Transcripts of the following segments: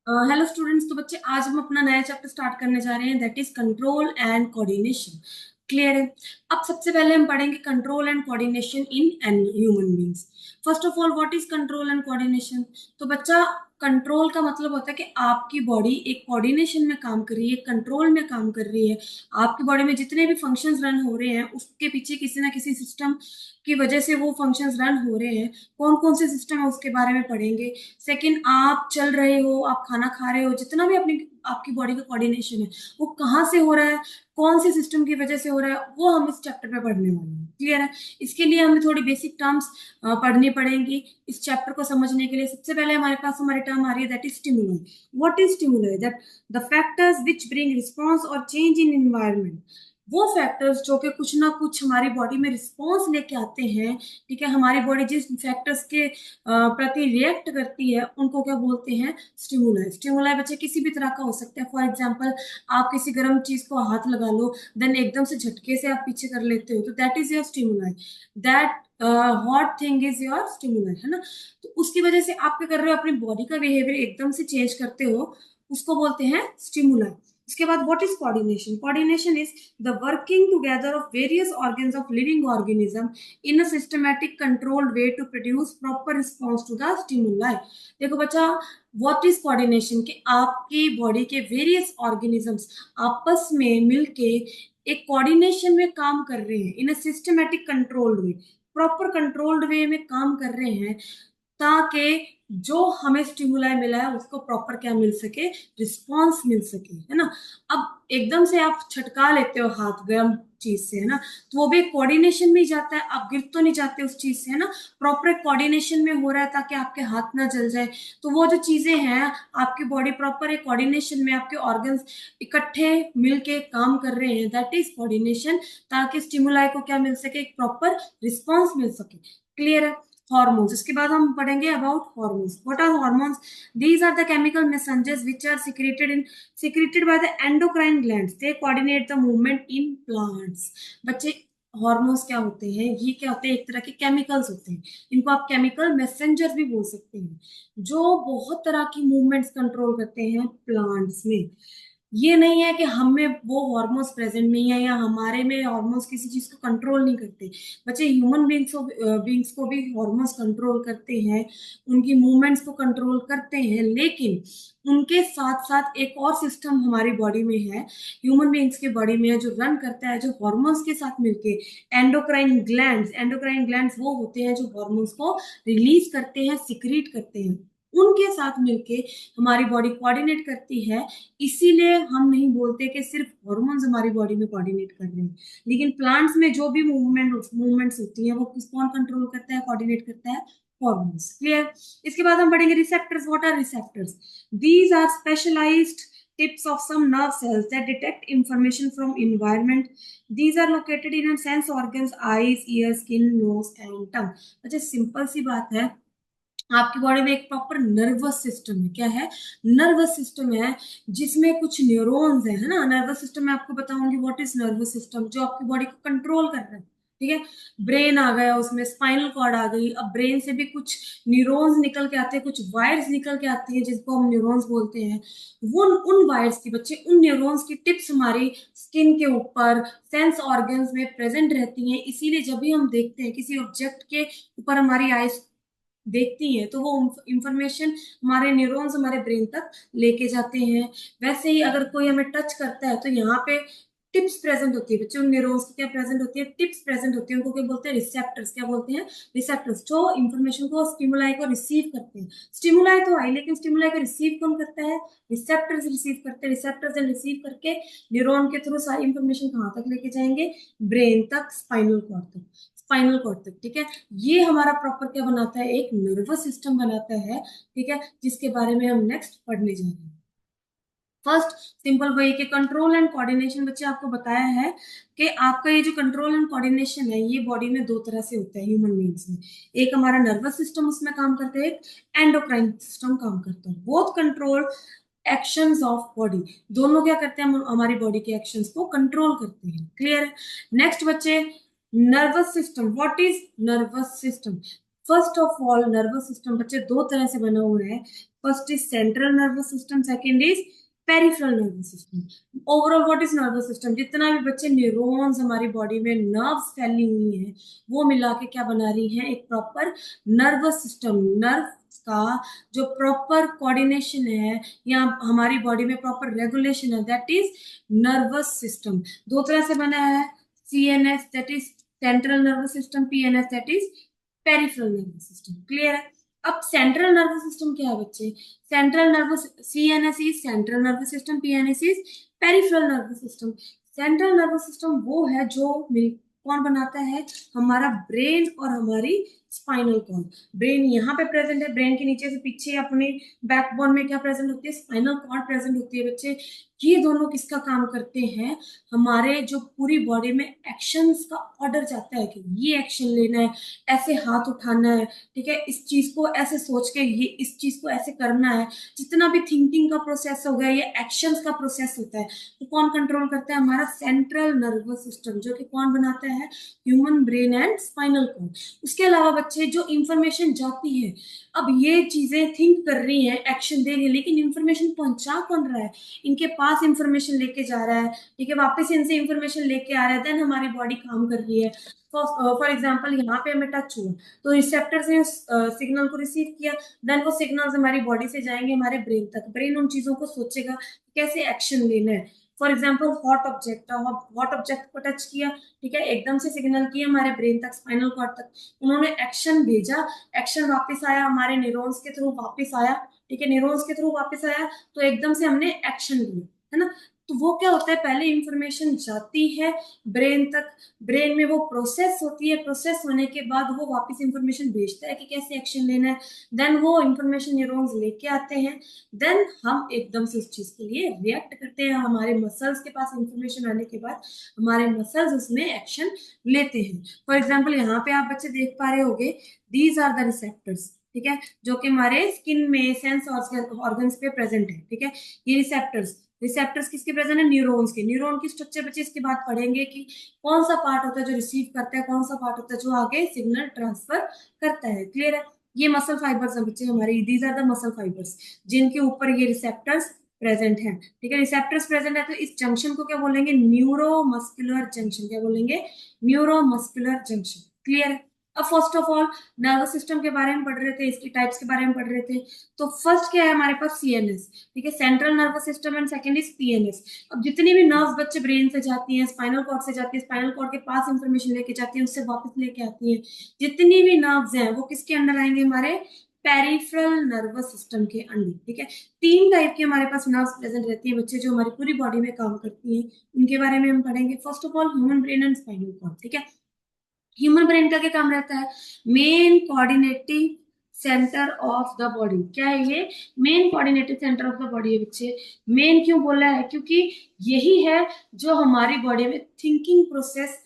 Hello students. तो बच्चे आज हम अपना नया चैप्टर स्टार्ट करने जा रहे हैं, that is control and coordination. Clear है? अब सबसे पहले हम पढ़ेंगे control and coordination in an human beings. First of all, what is control and coordination? तो बच्चा, कंट्रोल का मतलब होता है कि आपकी बॉडी एक कोऑर्डिनेशन में काम कर रही है, कंट्रोल में काम कर रही है। आपकी बॉडी में जितने भी फंक्शंस रन हो रहे हैं उसके पीछे किसी ना किसी सिस्टम की वजह से वो फंक्शंस रन हो रहे हैं। कौन कौन से सिस्टम है उसके बारे में पढ़ेंगे। सेकंड, आप चल रहे हो, आप खाना खा रहे हो, जितना भी अपनी आपकी बॉडी का कोऑर्डिनेशन है वो कहाँ से हो रहा है, कौन से सिस्टम की वजह से हो रहा है, वो हम इस चैप्टर में पढ़ने वाले हैं। क्लियर है? इसके लिए हमें थोड़ी बेसिक टर्म्स पढ़नी पड़ेंगी इस चैप्टर को समझने के लिए। सबसे पहले हमारे पास हमारी टर्म आ रही है, that is stimuli. What is stimuli? That the factors which bring response और चेंज इन एनवायरनमेंट। वो फैक्टर्स जो कि कुछ ना कुछ हमारी बॉडी में रिस्पॉन्स लेके आते हैं। ठीक है? हमारी बॉडी जिस फैक्टर्स के प्रति रिएक्ट करती है उनको क्या बोलते हैं? स्टिमुलाई। स्टिमुलाई बच्चे किसी भी तरह का हो सकता है। फॉर एग्जांपल, आप किसी गर्म चीज को हाथ लगा लो, देन एकदम से झटके से आप पीछे कर लेते हो, तो that is your stimuli. That hot thing is your stimuli, है ना? तो उसकी वजह से आप क्या कर रहे हो, अपनी बॉडी का बिहेवियर एकदम से चेंज करते हो, उसको बोलते हैं स्टिमुलाई। इसके बाद what is coordination? Coordination is the working together of various organs of living organism in a systematic controlled way to produce proper response to the stimuli। देखो बच्चा, व्हाट इज कोऑर्डिनेशन? कि आपकी बॉडी के various organisms आपस में मिलके एक coordination में काम कर रहे हैं, in a systematic controlled way, proper controlled way में काम कर रहे हैं, ताकि जो हमें स्टिमुलाई मिला है उसको प्रॉपर क्या मिल सके, रिस्पॉन्स मिल सके, है ना? अब एकदम से आप छटका लेते हो हाथ गर्म चीज से, है ना, तो वो भी कोऑर्डिनेशन में ही जाता है। आप गिर तो नहीं जाते उस चीज से, है ना? प्रॉपर कोऑर्डिनेशन में हो रहा है ताकि आपके हाथ ना जल जाए। तो वो जो चीजें हैं, आपकी बॉडी प्रॉपर एक कोऑर्डिनेशन में, आपके ऑर्गन्स इकट्ठे मिलके काम कर रहे हैं, दैट इज कोऑर्डिनेशन, ताकि स्टिमुलाई को क्या मिल सके, एक प्रॉपर रिस्पॉन्स मिल सके। क्लियर है? हॉर्मोन्स। इसके बाद हम पढ़ेंगे about hormones. What are hormones? These are the chemical messengers which are secreted by the endocrine glands, they coordinate the movement in plants। बच्चे, हॉर्मोन्स क्या होते हैं? ये क्या होते हैं? एक तरह के केमिकल्स होते हैं। इनको आप केमिकल मैसेंजर्स भी बोल सकते हैं, जो बहुत तरह की मूवमेंट्स कंट्रोल करते हैं प्लांट्स में। ये नहीं है कि हम में वो हॉर्मोन्स प्रेजेंट नहीं है या हमारे में हॉर्मोन्स किसी चीज को कंट्रोल नहीं करते। बच्चे, ह्यूमन बींग्स को भी हॉर्मोन्स कंट्रोल करते हैं, उनकी मूवमेंट्स को कंट्रोल करते हैं, लेकिन उनके साथ साथ एक और सिस्टम हमारी बॉडी में है, ह्यूमन बींग्स के बॉडी में है, जो रन करता है, जो हॉर्मोन्स के साथ मिलके, एंडोक्राइन ग्लैंड्स। एंडोक्राइन ग्लैंड्स वो होते हैं जो हॉर्मोन्स को रिलीज करते हैं, सिक्रीट करते हैं, उनके साथ मिलके हमारी बॉडी कोऑर्डिनेट करती है। इसीलिए हम नहीं बोलते कि सिर्फ हॉर्मोन्स हमारी बॉडी में कोऑर्डिनेट कर रहे हैं, लेकिन प्लांट्स में जो भी मूवमेंट्स होती हैं वो कौन कंट्रोल करता है, कोऑर्डिनेट करता है? हॉर्मोन्स। क्लियर? इसके बाद हम पढ़ेंगे receptors. What are receptors? These are specialized tips of some nerve cells that detect information from environment। These are located in sense organs, eyes, ears, skin, nose and tongue। अच्छा, simple सी बात है, आपकी body में एक proper nervous system है। क्या है? Nervous system है, जिसमें कुछ न्यूरॉन्स है ना। नर्वस सिस्टम में आपको बताऊंगी व्हाट इज नर्वस सिस्टम, जो आपकी बॉडी को कंट्रोल कर रहा है। ठीक है? ब्रेन आ गया, उसमें स्पाइनल कॉर्ड आ गई। अब ब्रेन से भी कुछ न्यूरॉन्स निकल के आते हैं, कुछ वायर्स निकल के आती हैं, जिसको हम न्यूरॉन्स बोलते हैं। वो उन वायर्स की, बच्चे, उन न्यूरॉन्स की टिप्स हमारी स्किन के ऊपर सेंस ऑर्गन्स में प्रेजेंट रहती हैं। इसीलिए जब भी हम देखते हैं किसी ऑब्जेक्ट के ऊपर हमारी आईज देखती है, तो वो इंफॉर्मेशन हमारे न्यूरॉन्स हमारे ब्रेन तक लेके जाते हैं। वैसे ही अगर कोई हमें टच करता है तो यहाँ पे टिप्स प्रेजेंट होती है। बच्चों, उन न्यूरॉन्स की क्या प्रेजेंट होती है? टिप्स प्रेजेंट होती है। उनको क्या बोलते हैं? रिसेप्टर्स। क्या बोलते हैं? रिसेप्टर्स, जो इंफॉर्मेशन को, स्टिमुलाई को रिसीव करते हैं। स्टिमुलाई तो आई, लेकिन स्टिमुलाई को रिसीव कौन करता है? रिसेप्टर्स रिसीव करते हैं। रिसेप्टर्स रिसीव करके न्यूरॉन के थ्रू सारी इंफॉर्मेशन कहाँ तक लेके जाएंगे? ब्रेन तक, स्पाइनल कॉर्ड तक। स्पाइनल कॉर्ड तक। ठीक है? ये हमारा प्रॉपर क्या बनाता है? एक नर्वस सिस्टम बनाता है। ठीक है? जिसके बारे में हम नेक्स्ट पढ़ने जा रहे हैं। फर्स्ट, सिंपल वही के कंट्रोल एंड कोऑर्डिनेशन। बच्चे, आपको बताया है कि आपका ये जो कंट्रोल एंड कोऑर्डिनेशन है, ये बॉडी में दो तरह से होता है ह्यूमन बींग्स में। एक हमारा नर्वस सिस्टम उसमें काम करता है, एक एंडोक्राइन सिस्टम काम करता है। Both control actions of body. दोनों क्या करते हैं? हमारी बॉडी के एक्शंस को कंट्रोल करते हैं। क्लियर है? नेक्स्ट बच्चे, nervous system. What is nervous system? First of all nervous system बच्चे दो तरह से बना हुआ है। First is central nervous system, second is peripheral nervous system. Overall what is nervous system? जितना भी बच्चे न्यूरॉन्स हमारी बॉडी में नर्व्स फैली हुई हैं वो मिला के क्या बना रही हैं, एक प्रॉपर नर्वस सिस्टम। नर्व का जो प्रॉपर कोऑर्डिनेशन है या हमारी बॉडी में प्रॉपर रेगुलेशन है, दैट इज नर्वस सिस्टम। दो तरह से बना है, CNS that is central nervous system, PNS that is peripheral nervous system. Clear है? अब सेंट्रल नर्वस सिस्टम क्या है बच्चे? Central nervous, CNS is central nervous system, PNS is peripheral nervous system. Central nervous system वो है जो कौन बनाता है, हमारा ब्रेन और हमारी स्पाइनल कॉर्ड। ब्रेन यहाँ पे प्रेजेंट है, ब्रेन के नीचे से पीछे अपने बैकबोन में क्या प्रेजेंट होती है, स्पाइनल कॉर्ड प्रेजेंट होती है बच्चे। ये दोनों किसका काम करते हैं, हमारे जो पूरी बॉडी में एक्शंस का ऑर्डर जाता है कि ये एक्शन लेना है, ऐसे हाथ उठाना है, ठीक है, इस चीज को ऐसे सोच के ये इस चीज को ऐसे करना है। जितना भी थिंकिंग का प्रोसेस हो गया, ये एक्शंस का प्रोसेस होता है, तो कौन कंट्रोल करता है, हमारा सेंट्रल नर्वस सिस्टम, जो कि कौन बनाता है, human brain and spinal cord. उसके अलावा बच्चे जो इंफॉर्मेशन जाती है, अब ये चीजें थिंक कर रही हैं, एक्शन दे रही है, लेकिन इंफॉर्मेशन पहुंचा कौन रहा है, इनके पास इंफॉर्मेशन लेके जा रहा है, ठीक है, वापस इनसे इंफॉर्मेशन लेके आ रहा है, देन हमारी बॉडी काम कर रही है। फॉर एग्जाम्पल यहाँ पे हमें टच हुआ तो रिसेप्टर्स ने सिग्नल को रिसीव किया, देन वो सिग्नल्स हमारी बॉडी से जाएंगे हमारे ब्रेन तक। ब्रेन उन चीजों को सोचेगा कैसे एक्शन लेना है। फॉर एग्जाम्पल हॉट ऑब्जेक्ट को टच किया, ठीक है, एकदम से सिग्नल किया हमारे ब्रेन तक, स्पाइनल कॉर्ड तक, उन्होंने एक्शन भेजा, एक्शन वापस आया हमारे न्यूरॉन्स के थ्रू वापस आया, ठीक है, न्यूरॉन्स के थ्रू वापस आया, तो एकदम से हमने एक्शन लिया, है ना। तो वो क्या होता है, पहले इंफॉर्मेशन जाती है ब्रेन तक, ब्रेन में वो प्रोसेस होती है, प्रोसेस होने के बाद वो वापस इंफॉर्मेशन भेजता है कि कैसे एक्शन लेना है, देन वो इंफॉर्मेशन न्यूरॉन्स लेके आते हैं, देन हम एकदम से उस चीज के लिए रिएक्ट करते हैं। हमारे मसल्स के पास इंफॉर्मेशन आने के बाद हमारे मसल्स उसमें एक्शन लेते हैं। फॉर एग्जाम्पल यहाँ पे आप बच्चे देख पा रहे होंगे, दीज आर द रिसेप्टर्स, ठीक है, जो कि हमारे स्किन में सेंस ऑर्गन्स पे प्रेजेंट है, ठीक है, ये रिसेप्टर्स। रिसेप्टर्स किसके प्रेजेंट है, न्यूरॉन्स के। न्यूरॉन की स्ट्रक्चर बच्चे इसके बाद पढ़ेंगे कि कौन सा पार्ट होता है जो रिसीव करता है, कौन सा पार्ट होता है जो आगे सिग्नल ट्रांसफर करता है। क्लियर है? ये मसल फाइबर्स हैं बच्चे हमारे, these are the muscle fibres, जिनके ऊपर ये रिसेप्टर्स प्रेजेंट है, ठीक है। रिसेप्टर्स प्रेजेंट है तो इस जंक्शन को क्या बोलेंगे, न्यूरोमस्कुलर जंक्शन। क्या बोलेंगे, न्यूरोमस्कुलर जंक्शन। क्लियर है? अब first of all nervous system के बारे में पढ़ रहे थे, इसकी टाइप्स के बारे में पढ़ रहे थे। तो फर्स्ट क्या है हमारे पास, सीएनएस, ठीक है, central nervous system, and second is PNS. अब जितनी भी नर्व्स बच्चे ब्रेन से जाती हैं, स्पाइनल कॉर्ड से जाती है, स्पाइनल कॉर्ड के पास इंफॉर्मेशन लेके जाती है, उससे वापस लेके आती है, जितनी भी नर्व्स हैं वो किसके अंडर आएंगे, हमारे पेरिफेरल नर्वस सिस्टम के अंडर, ठीक है। तीन टाइप की हमारे पास नर्व्स प्रेजेंट रहती है बच्चे, जो हमारी पूरी बॉडी में काम करती हैं, उनके बारे में हम पढ़ेंगे। First of all human brain and spinal cord, ठीक है। ह्यूमन ब्रेन का क्या काम रहता है, main coordinating centre of the body. क्या है ये, main coordinating centre of the body है बच्चे। मेन क्यों बोला है, क्योंकि यही है जो हमारी बॉडी में थिंकिंग प्रोसेस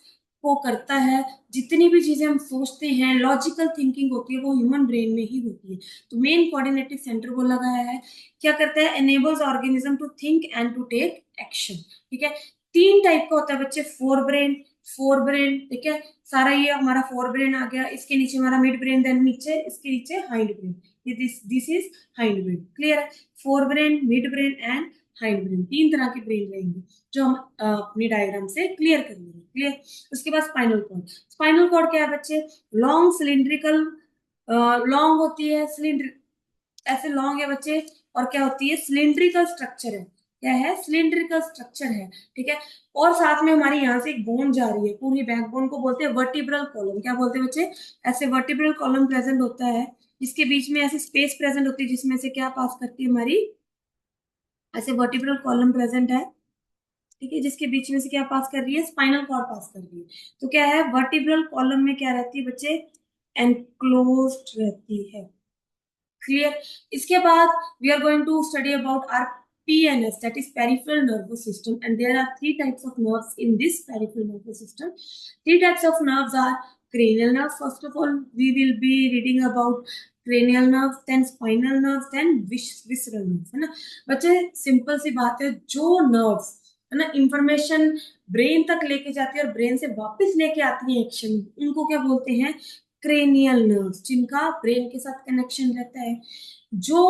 को करता है। जितनी भी चीजें हम सोचते हैं, लॉजिकल थिंकिंग होती है, वो ह्यूमन ब्रेन में ही होती है। तो मेन कोऑर्डिनेटिव सेंटर बोला गया है। क्या करता है, enables organism to think and to take action, ठीक है। तीन टाइप का होता है बच्चे, फोर ब्रेन, ठीक है, सारा ये हमारा फोर ब्रेन आ गया, इसके नीचे हमारा मिड ब्रेन, देन नीचे इसके नीचे हाइंड ब्रेन, ये this is hindbrain. Clear है? Forebrain, mid brain and hind brain, तीन तरह के ब्रेन रहेंगे जो हम अपनी डायग्राम से क्लियर कर लेंगे। क्लियर? उसके बाद स्पाइनल कॉर्ड। स्पाइनल कॉर्ड क्या है बच्चे, लॉन्ग सिलिंड्रिकल, लॉन्ग होती है, सिलिंड्र ऐसे लॉन्ग है बच्चे, और क्या होती है, सिलिंड्रिकल स्ट्रक्चर है। क्या है, सिलिंड्रिकल स्ट्रक्चर है, ठीक है। और साथ में हमारी यहाँ से एक बोन जा रही है, पूरी बैकबोन को बोलते हैं वर्टिब्रल कॉलम। क्या बोलते हैं बच्चे, ऐसे वर्टिब्रल कॉलम प्रेजेंट होता है, जिसके बीच में ऐसी स्पेस प्रेजेंट होती है, जिसमें से क्या पास करती है हमारी, ऐसे वर्टिब्रल कॉलम प्रेजेंट है, ठीक है, जिसके बीच में से क्या पास कर रही है, स्पाइनल कॉर्ड पास कर रही है। तो क्या है, वर्टिब्रल कॉलम में क्या रहती है बच्चे, एनक्लोज्ड रहती है। क्लियर? इसके बाद we are going to study about our PNS, that is peripheral nervous system, and there are three types of nerves in this peripheral nervous system. Three types of nerves are cranial nerves. First of all, we will be reading about cranial nerves, then spinal nerves, then visceral nerves, है ना। बच्चे simple सी बात है, जो nerves है ना information brain तक लेके जाती है और ब्रेन से वापस लेके आती है एक्शन, उनको क्या बोलते हैं, क्रेनियल नर्व्स, जिनका ब्रेन के साथ कनेक्शन रहता है, जो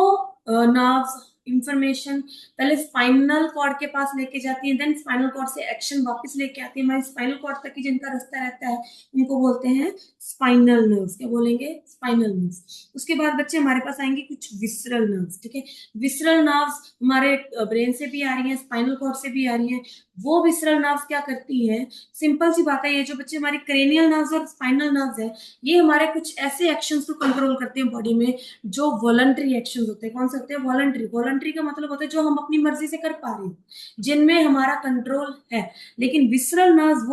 नर्व्स इंफॉर्मेशन पहले स्पाइनल कॉर्ड के पास लेके जाती है, देन स्पाइनल कॉर्ड से एक्शन वापस लेके आती है हमारे स्पाइनल कॉर्ड तक की, जिनका रास्ता रहता है, इनको बोलते हैं स्पाइनल नर्व्स। क्या बोलेंगे? Spinal nerves. उसके बाद बच्चे हमारे पास आएंगे कुछ विसरल नर्व्स, ठीक है। विसरल नर्व्स हमारे ब्रेन से भी आ रही हैं, स्पाइनल कॉर्ड से भी आ रही हैं। वो विसरल नर्व्स क्या करती हैं? सिंपल सी बात है, ये जो बच्चे हमारी क्रेनियल नर्व्स और स्पाइनल नर्व्स है, ये हमारे कुछ ऐसे एक्शंस को कंट्रोल करते हैं बॉडी में, जो वॉलंटरी एक्शंस होते हैं। कौन से होते हैं? वॉलंटरी। वॉलंटरी का मतलब होता है जो हम अपनी मर्जी से कर पा रहे हैं, जिनमें हमारा कंट्रोल है। लेकिन विसरल नर्व्स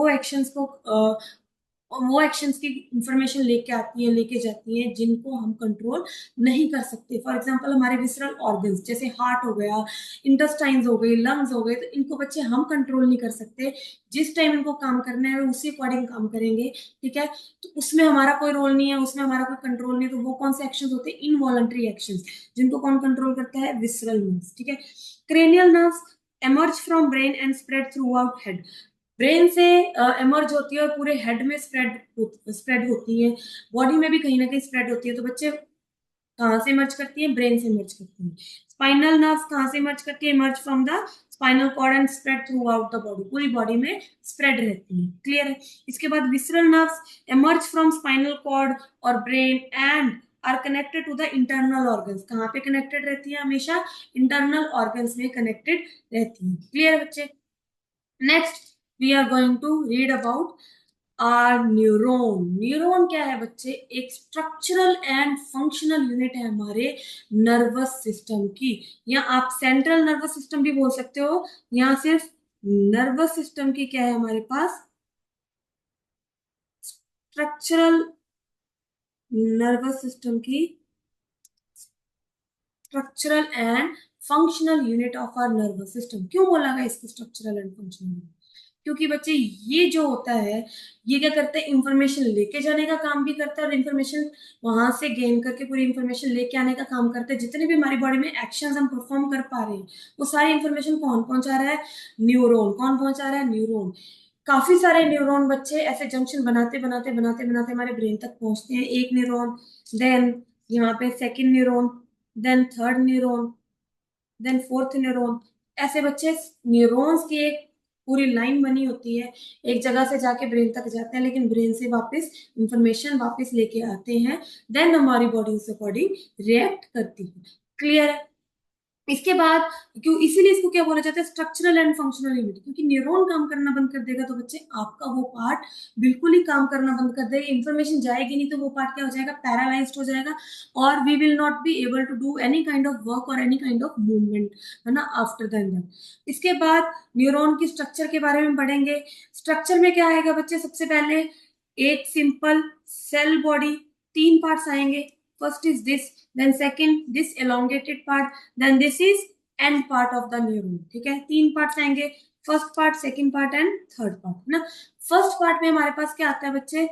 वो एक्शंस की इंफॉर्मेशन लेके आती है, लेके जाती हैं, जिनको हम कंट्रोल नहीं कर सकते। फॉर एग्जांपल हमारे विसरल ऑर्गन्स जैसे हार्ट हो गया, इंटेस्टाइन्स हो गई, लंग्स हो गए, तो इनको बच्चे हम कंट्रोल नहीं कर सकते। जिस टाइम इनको काम करना है उसी अकॉर्डिंग काम करेंगे, ठीक है। तो उसमें हमारा कोई रोल नहीं है, उसमें हमारा कोई कंट्रोल नहीं है। तो वो कौन से एक्शंस होते हैं? इनवॉलंटरी एक्शंस, जिनको कौन कंट्रोल करता है? विसरल नर्व्स, ठीक है। Cranial nerves emerge from brain and spread throughout head। Brain से एमर्ज होती है और पूरे हेड में स्प्रेड होती है, बॉडी में भी कहीं ना कहीं स्प्रेड होती है। तो बच्चे कहाँ से इमर्ज करती है? ब्रेन से इमर्ज करती है। स्पाइनल नर्व्स कहाँ से इमर्ज करती है? Emerge from the spinal cord and spread throughout the body, पूरी बॉडी में स्प्रेड रहती है। क्लियर है? इसके बाद visceral nerves emerge from spinal cord और brain and are connected to the internal organs. कहाँ पे कनेक्टेड रहती है? हमेशा इंटरनल ऑर्गन्स में कनेक्टेड रहती है। क्लियर है बच्चे? Next we are going to read about our neuron. Neuron क्या है बच्चे? एक स्ट्रक्चरल एंड फंक्शनल यूनिट है हमारे नर्वस सिस्टम की, या आप सेंट्रल नर्वस सिस्टम भी बोल सकते हो। यहाँ सिर्फ नर्वस सिस्टम की क्या है हमारे पास? स्ट्रक्चरल नर्वस सिस्टम की structural and functional unit of our nervous system. क्यों बोला गया इसको स्ट्रक्चरल एंड फंक्शनल यूनिट? क्योंकि बच्चे ये जो होता है, ये क्या करते हैं? इंफॉर्मेशन लेके जाने का काम भी करता है, और इंफॉर्मेशन वहां से गेन करके पूरी इंफॉर्मेशन लेके आने का काम करता है। जितने भी हमारी बॉडी में एक्शंस हम परफॉर्म कर पा रहे हैं, वो सारी इंफॉर्मेशन कौन पहुंचा रहा है? न्यूरॉन। कौन पहुंचा रहा है? न्यूरॉन। काफी सारे न्यूरॉन बच्चे ऐसे जंक्शन बनाते बनाते बनाते बनाते हमारे ब्रेन तक पहुंचते हैं। एक न्यूरॉन, देन यहाँ पे second neuron, then third neuron, then fourth neuron. ऐसे बच्चे न्यूरॉन्स की एक पूरी लाइन बनी होती है, एक जगह से जाके ब्रेन तक जाते हैं, लेकिन ब्रेन से वापस इंफॉर्मेशन वापस लेके आते हैं, देन हमारी बॉडी उस अकॉर्डिंग रिएक्ट करती है। क्लियर है? इसके बाद क्यों इसीलिए इसको क्या बोला जाता है? Structural and functional unit. क्योंकि न्यूरॉन काम करना बंद कर देगा तो बच्चे आपका वो पार्ट बिल्कुल ही काम करना बंद कर देगा, इंफॉर्मेशन जाएगी नहीं, तो वो पार्ट क्या हो जाएगा? पैरालाइज्ड हो जाएगा, और we will not be able to do any kind of work और एनी काइंड ऑफ मूवमेंट, है ना, आफ्टर दैन। इसके बाद न्यूरॉन की स्ट्रक्चर के बारे में पढ़ेंगे। स्ट्रक्चर में क्या आएगा बच्चे? सबसे पहले एक सिंपल सेल बॉडी, तीन पार्ट्स आएंगे। First is this, then second this elongated part, then this is end part of the neuron. ठीक है, तीन पार्ट्स आएंगे, first part, second part and third part, ना। फर्स्ट पार्ट में हमारे पास क्या आता है बच्चे?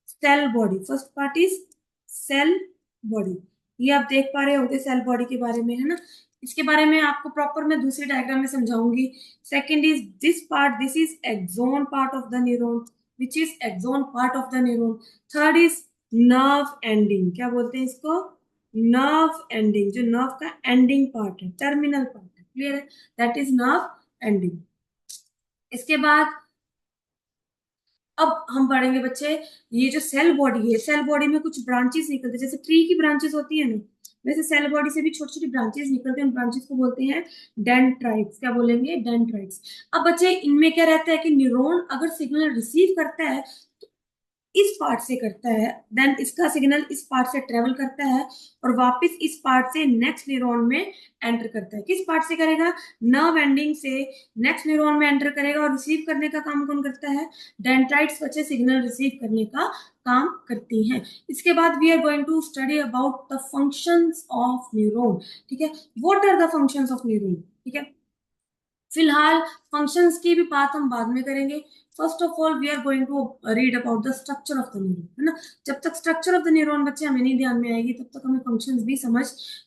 Cell body. First part is cell body. ये आप देख पा रहे होंगे सेल बॉडी के बारे में, है ना। इसके बारे में आपको प्रॉपर मैं दूसरी डायग्राम में समझाऊंगी। Second is this part, this is axon part of the neuron, which is axon part of the neuron. Third is nerve ending. क्या बोलते हैं इसको? नर्व एंडिंग, जो नर्व का एंडिंग पार्ट है, टर्मिनल पार्ट है। क्लियर है? That is nerve ending. इसके बाद अब हम पढ़ेंगे बच्चे, ये जो सेल बॉडी है, सेल बॉडी में कुछ ब्रांचेस निकलते हैं, जैसे ट्री की ब्रांचेस होती है ना, वैसे सेल बॉडी से भी छोटी छोटी ब्रांचेस निकलते हैं। उन ब्रांचेस को बोलते हैं डेंड्राइट्स। क्या बोलेंगे? डेंड्राइट्स। अब बच्चे इनमें क्या रहता है कि न्यूरॉन अगर सिग्नल रिसीव करता है इस पार्ट से करता है, देन इसका सिग्नल इस पार्ट से ट्रेवल करता है और वापस इस पार्ट से नेक्स्ट न्यूरॉन में एंटर करता है। किस पार्ट से करेगा? नर्व एंडिंग से नेक्स्ट न्यूरॉन में एंटर करेगा, और रिसीव करने का काम कौन करता है? डेंड्राइट्स बच्चे सिग्नल रिसीव करने का काम करती हैं। इसके बाद we are going to study about the functions of neuron. ठीक है, what are the functions of neuron? ठीक है, फिलहाल फंक्शंस की भी बात हम बाद में करेंगे। First of all we are going to read about the structure of the neuron, है ना। जब तक स्ट्रक्चर ऑफ द न्यूरॉन बच्चे हमें नहीं ध्यान में आएगी, तब तक हमें फंक्शंस भी समझ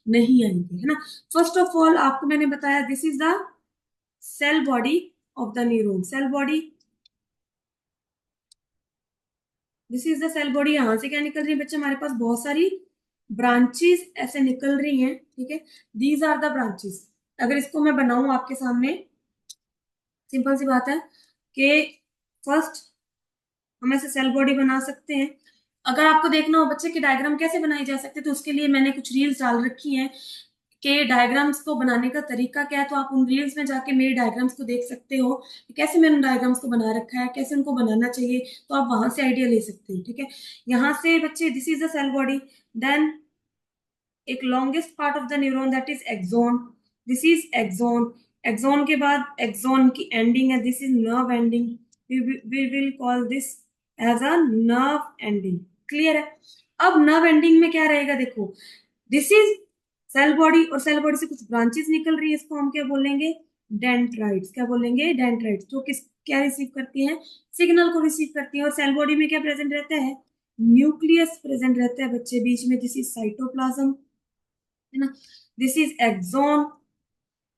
नहीं आएंगे, है ना। फर्स्ट ऑफ ऑल आपको मैंने बताया this is the cell body of the neuron. Cell body this is the cell body. यहाँ से क्या निकल रही है बच्चे, हमारे पास बहुत सारी ब्रांचेस ऐसे निकल रही हैं, ठीक है। These are the branches. अगर इसको मैं बनाऊं आपके सामने, सिंपल सी बात है कि फर्स्ट हम ऐसे सेल बॉडी बना सकते हैं। अगर आपको देखना हो बच्चे कि डायग्राम कैसे बनाई जा सकते हैं, तो उसके लिए मैंने कुछ रील्स डाल रखी हैं कि डायग्राम्स को बनाने का तरीका क्या है। तो आप उन रील्स में जाके मेरे डायग्राम्स को देख सकते हो कि कैसे मैंने उन डायग्राम्स को बना रखा है, कैसे उनको बनाना चाहिए। तो आप वहां से आइडिया ले सकते हो, ठीक है। यहाँ से बच्चे this is the cell body. Then एक longest part of the neuron that is axon. This is axon. Axon के बाद एक्सोन की एंडिंग है, this is nerve ending. We will call this as a nerve ending. Clear है। अब nerve ending में क्या रहेगा देखो, दिस इज सेल बॉडी, और सेल बॉडी से कुछ ब्रांचेस निकल रही है, इसको हम क्या बोलेंगे, डेंड्राइट्स। क्या बोलेंगे, डेंड्राइट्स। जो किस क्या रिसीव करती है, सिग्नल को रिसीव करती है। और सेल बॉडी में क्या प्रेजेंट रहता है, न्यूक्लियस प्रेजेंट रहता है बच्चे बीच में, दिस इज साइटोप्लाज्म, है ना। This is axon.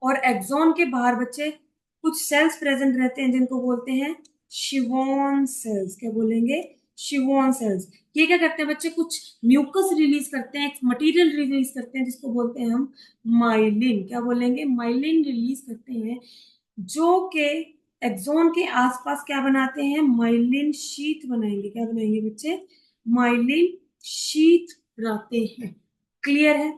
और एक्सोन के बाहर बच्चे कुछ सेल्स प्रेजेंट रहते हैं जिनको बोलते हैं शिवॉन सेल्स। क्या बोलेंगे, शिवॉन सेल्स। ये क्या करते हैं बच्चे, कुछ म्यूकस रिलीज करते हैं, एक मटेरियल रिलीज करते हैं जिसको बोलते हैं हम माइलिन। क्या बोलेंगे, माइलिन रिलीज करते हैं, जो के एक्सोन के आसपास क्या बनाते हैं, माइलिन शीथ बनाएंगे। क्या बनाएंगे बच्चे, माइलिन शीथ बनाते हैं। क्लियर है।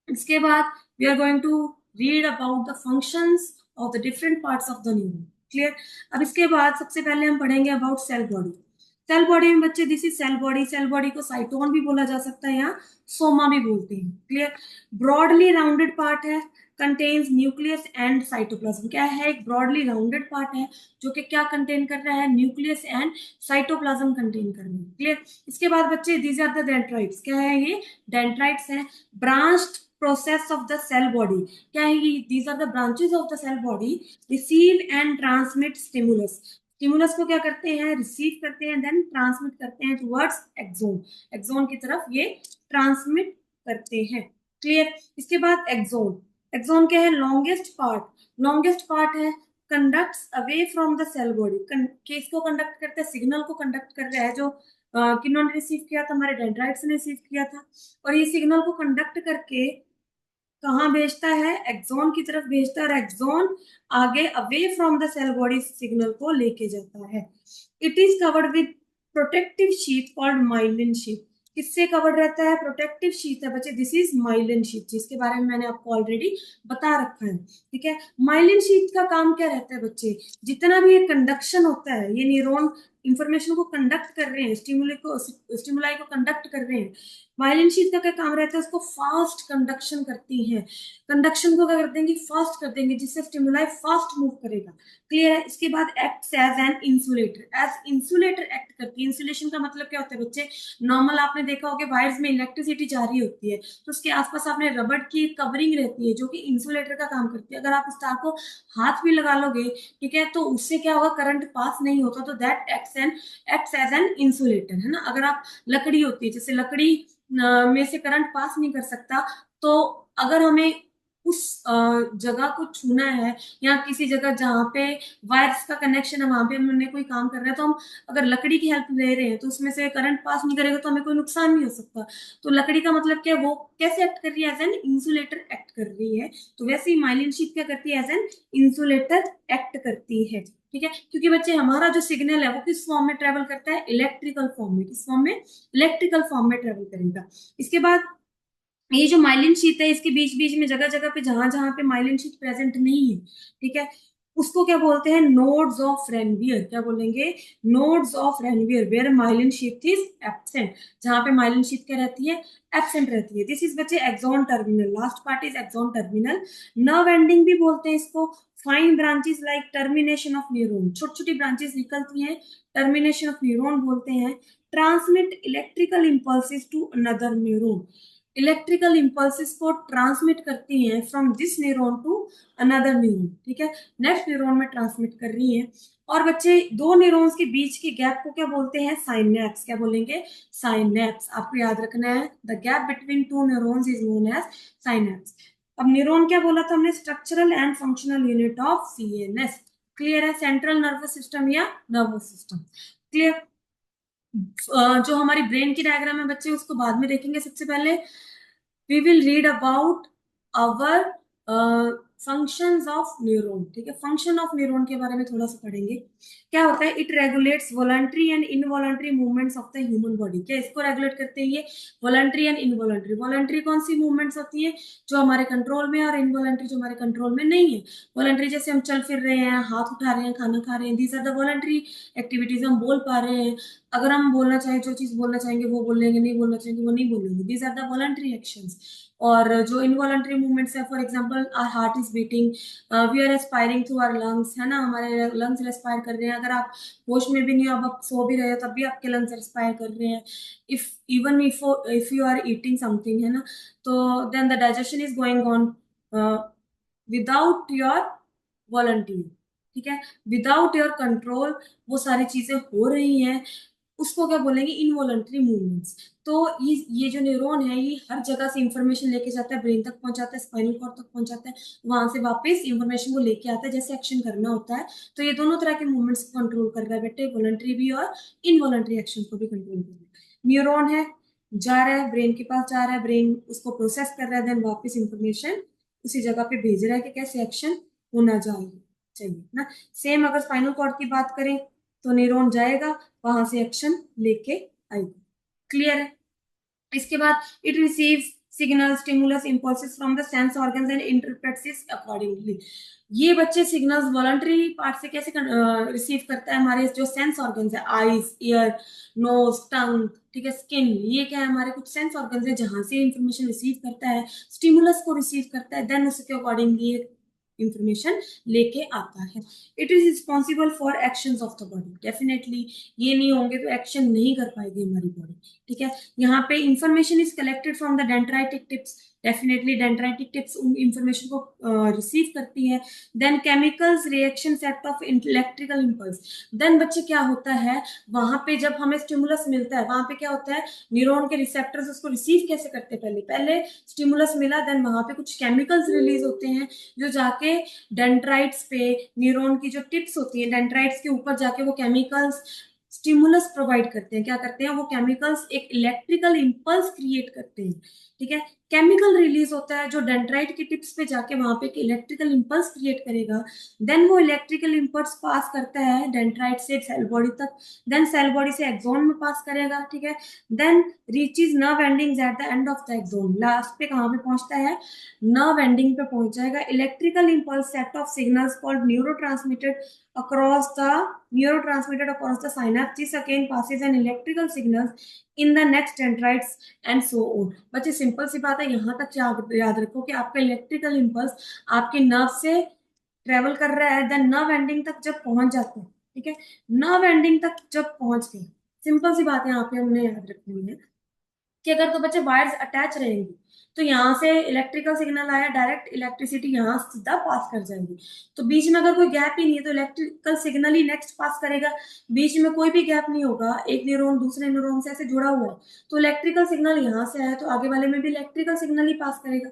इसके बाद we are going to read about the functions of the different parts of the neuron. Clear. अब इसके बाद सबसे पहले हम पढ़ेंगे about cell body. Cell body में बच्चे this is cell body. Cell body को साइटोन भी बोला जा सकता है, यहाँ सोमा भी बोलते हैं। क्लियर। ब्रॉडली राउंडेड पार्ट है, कंटेन्स न्यूक्लियस एंड साइटोप्लाज्म। क्या है, एक ब्रॉडली राउंडेड पार्ट है जो कि क्या कंटेन कर रहा है, न्यूक्लियस एंड साइटोप्लाज्म कंटेन कर रहा है। क्लियर। इसके बाद बच्चे दीज आर द डेंड्राइट्स। क्या है ये, डेंड्राइट्स है। Branched process of the cell body। क्या है ये, these are the branches of the cell body receive and transmit stimulus। Stimulus को क्या करते हैं, रिसीव करते हैं, देन ट्रांसमिट करते हैं टुवर्ड्स एक्सोन। एक्सोन की तरफ ये ट्रांसमिट करते हैं। क्लियर। इसके बाद एक्सोन। एक्सोन क्या है, लॉन्गेस्ट पार्ट। लॉन्गेस्ट पार्ट है, conducts away from the cell body. किसको कंडक्ट करता है, सिग्नल को कंडक्ट कर रहा है, जो किन्होंने रिसीव किया था, हमारे डेंड्राइट्स ने रिसीव किया था। और ये सिग्नल को कंडक्ट करके कहाँ भेजता है, एक्सोन की तरफ भेजता है, और एक्सोन आगे away from the cell body signal को लेके जाता है। It is covered with protective sheath called myelin sheath. किससे कवर्ड रहता है, प्रोटेक्टिव शीथ है बच्चे, दिस इज माइलिन शीथ, जिसके बारे में मैंने आपको ऑलरेडी बता रखा है। ठीक है। माइलिन शीथ का काम क्या रहता है बच्चे, जितना भी ये कंडक्शन होता है, ये न्यूरॉन इंफॉर्मेशन को कंडक्ट कर रहे हैं, स्टिमुलाई को कंडक्ट कर रहे हैं। माइलिन शीथ का क्या काम रहता है, उसको फास्ट कंडक्शन करती है। कंडक्शन को क्या कर देंगे, फास्ट कर देंगे, जिससे स्टिमुलाई फास्ट मूव करेगा। क्लियर है। इसके बाद act as an insulator. As insulator act करती है। इंसुलेशन का मतलब क्या होता है बच्चे, नॉर्मल आपने देखा होगा वायर्स में इलेक्ट्रिसिटी जा रही होती है, तो उसके आसपास आपने रबड़ की कवरिंग रहती है जो कि इंसुलेटर का काम करती है। अगर आप उस तार को हाथ भी लगा लोगे, ठीक है, तो उससे क्या होगा, करंट पास नहीं होता, तो that acts as an insulator, है ना। अगर आप लकड़ी होती है, जैसे लकड़ी में से करंट पास नहीं कर सकता, तो अगर हमें उस जगह को छूना है, या किसी जगह जहाँ पे वायर्स का कनेक्शन है वहां पे हमने कोई काम कर रहे हैं, तो हम अगर लकड़ी की हेल्प ले रहे हैं तो उसमें से करंट पास नहीं करेगा तो हमें कोई नुकसान नहीं हो सकता। तो लकड़ी का मतलब क्या, वो कैसे एक्ट कर रही है, एज एन इंसुलेटर एक्ट कर रही है। तो वैसे ही माइलिन शीट क्या करती है, एज एन इंसुलेटर एक्ट करती है। ठीक है। क्योंकि बच्चे हमारा जो सिग्नल है वो किस फॉर्म में ट्रेवल करता है, इलेक्ट्रिकल फॉर्म में। किस फॉर्म में, इलेक्ट्रिकल फॉर्म में ट्रेवल करेगा। इसके बाद ये जो माइलिन शीट है, इसके बीच बीच में जगह जगह पे जहां जहां पे माइलिन शीट प्रेजेंट नहीं है, ठीक है, उसको क्या बोलते हैं, नोड्स ऑफ रेनवियर। क्या बोलेंगे, nodes of Ranvier, where myelin sheath is absent. जहां पे माइलिन शीट क्या रहती है, एब्सेंट रहती है। दिस इज बच्चे axon terminal. Last part is axon terminal. Nerve ending भी बोलते हैं इसको। Fine branches like termination of neuron, छोटी छोटी ब्रांचेस निकलती हैं, टर्मिनेशन ऑफ न्यूरॉन बोलते हैं। Transmit electrical impulses to another neuron. Electrical impulses को ट्रांसमिट करती हैं from this neuron to another neuron. ठीक है, नेक्स्ट न्यूरॉन में ट्रांसमिट कर रही हैं। और बच्चे दो न्यूरॉन्स के बीच के गैप को क्या बोलते हैं, साइनेप्स। क्या बोलेंगे, साइनेप्स। आपको याद रखना है, the gap between two neurons is known as synapse. अब न्यूरॉन क्या बोला था हमने, structural and functional unit of CNS. Clear है, सेंट्रल नर्वस सिस्टम या नर्वस सिस्टम। क्लियर। जो हमारी ब्रेन की डायग्राम है बच्चे, उसको बाद में देखेंगे। सबसे पहले we will read about our functions of neuron. ठीक है, फंक्शन ऑफ न्यूरॉन के बारे में थोड़ा सा पढ़ेंगे। क्या होता है? It regulates voluntary and involuntary movements of the human body. क्या इसको रेगुलेट करते हैं ये? Voluntary and involuntary. वॉलंटरी कौन सी मूवमेंट्स होती है? जो हमारे कंट्रोल में है, और इनवॉलंटरी जो हमारे कंट्रोल में नहीं है। वॉलंटरी जैसे हम चल फिर रहे हैं, हाथ उठा रहे हैं, खाना खा रहे हैं, these are the voluntary activities. हम बोल पा रहे हैं, अगर हम बोलना चाहें, जो चीज बोलना चाहेंगे वो बोल लेंगे, नहीं बोलना चाहेंगे वो नहीं बोलेंगे। These are the voluntary actions. और जो इनवॉलंटरी मूवमेंट्स है, for example our heart is beating, we are respiring through our lungs, है ना, हमारे लंग्स रेस्पायर कर रहे हैं। अगर आप होश में भी नहीं हो, अब आप सो भी रहे हो, तब भी आपके लंग्स रेस्पायर कर रहे हैं। If even if you are eating something, है ना, तो then the digestion is going on without your voluntary. ठीक है, विदाउट योर कंट्रोल वो सारी चीजें हो रही हैं। उसको क्या बोलेंगे? Involuntary movements. तो ये जो न्यूरॉन है, ये हर जगह से इंफॉर्मेशन लेके जाता है, ब्रेन तक पहुंचाता है, स्पाइनल कॉर्ड तक पहुंचाता है, वहां से वापस इंफॉर्मेशन को लेके आता है, जैसे एक्शन करना होता है। तो ये दोनों तरह के मूवमेंट्स को कंट्रोल कर रहा है बेटे, वॉलंटरी भी और इनवॉलंटरी एक्शन को भी कंट्रोल कर रहा है। न्यूरॉन है, जा रहा है ब्रेन के पास, जा रहा है, ब्रेन उसको प्रोसेस कर रहा है, देन वापस इंफॉर्मेशन उसी जगह पे भेज रहा है कि कैसे एक्शन होना चाहिए ना। सेम अगर स्पाइनल कॉर्ड की बात करें, तो न्यूरॉन जाएगा, वहां से एक्शन लेके आएगा। क्लियर है? इसके बाद it receives signal, stimulus, impulses from the sense organs and interprets it accordingly. ये बच्चे सिग्नल्स वॉलंटरी पार्ट से कैसे रिसीव करता है? हमारे जो सेंस ऑर्गन्स है, आईज, ईयर, नोज, टंग, ठीक है, स्किन, ये क्या है? हमारे कुछ सेंस ऑर्गन्स है जहां से इंफॉर्मेशन रिसीव करता है, स्टिमुलस को रिसीव करता है, देन उसके अकॉर्डिंगली इंफॉर्मेशन लेके आता है। It is responsible for actions of the body. Definitely ये नहीं होंगे तो एक्शन नहीं कर पाएगी हमारी बॉडी। ठीक है, यहाँ पे information is collected from the dendritic tips. Definitely dendritic tips उन इंफॉर्मेशन को रिसीव करती है। Then chemicals reaction set off electrical impulse. Then बच्चे क्या होता है, वहां पे जब हमें स्टिमुलस मिलता है, वहां पे क्या होता है, न्यूरॉन के रिसेप्टर्स उसको रिसीव कैसे करते हैं? पहले पहले स्टिमुलस मिला, देन वहां पे कुछ केमिकल्स रिलीज होते हैं, जो जाके डेंड्राइट्स पे, न्यूरॉन की जो टिप्स होती है डेंड्राइट्स के ऊपर जाके वो केमिकल्स स्टिमुलस प्रोवाइड करते हैं। क्या करते हैं? वो केमिकल्स एक इलेक्ट्रिकल इंपल्स क्रिएट करते हैं। ठीक है, केमिकल रिलीज होता है जो डेंड्राइट की टिप्स पे जाके वहां पे एक इलेक्ट्रिकल इंपल्स क्रिएट करेगा। देन वो इलेक्ट्रिकल इंपल्स पास करता है डेंड्राइट से सेल बॉडी तक, देन सेल बॉडी से एक्सोन में पास करेगा। ठीक है, then reaches nerve endings at the end of the axon. Last पे कहाँ पे पहुंचता है? नर्व एंडिंग पे पहुंच जाएगा। Electrical impulse set of signals called neurotransmitted across the synapse. This again passes an electrical signals in the next dendrites and so on. बच्चे simple सी बात है, यहाँ तक याद रखो कि आपका इलेक्ट्रिकल इंपल्स आपके नर्व से ट्रेवल कर रहा है, देन नर्व एंडिंग तक जब पहुंच जाता है, ठीक है, नर्व एंडिंग तक जब पहुंच गए, सिंपल सी बात है यहाँ पे हमने याद रखनी है कि अगर तो बच्चे वायर्स अटैच रहेंगी, तो यहाँ से इलेक्ट्रिकल सिग्नल आया, डायरेक्ट इलेक्ट्रिसिटी यहाँ सीधा पास कर जाएगी। तो बीच में अगर कोई गैप ही नहीं है तो इलेक्ट्रिकल सिग्नल ही नेक्स्ट पास करेगा। बीच में कोई भी गैप नहीं होगा, एक न्यूरॉन दूसरे न्यूरॉन से ऐसे जुड़ा हुआ है, तो इलेक्ट्रिकल सिग्नल यहाँ से आया तो आगे वाले में भी इलेक्ट्रिकल सिग्नल ही पास करेगा।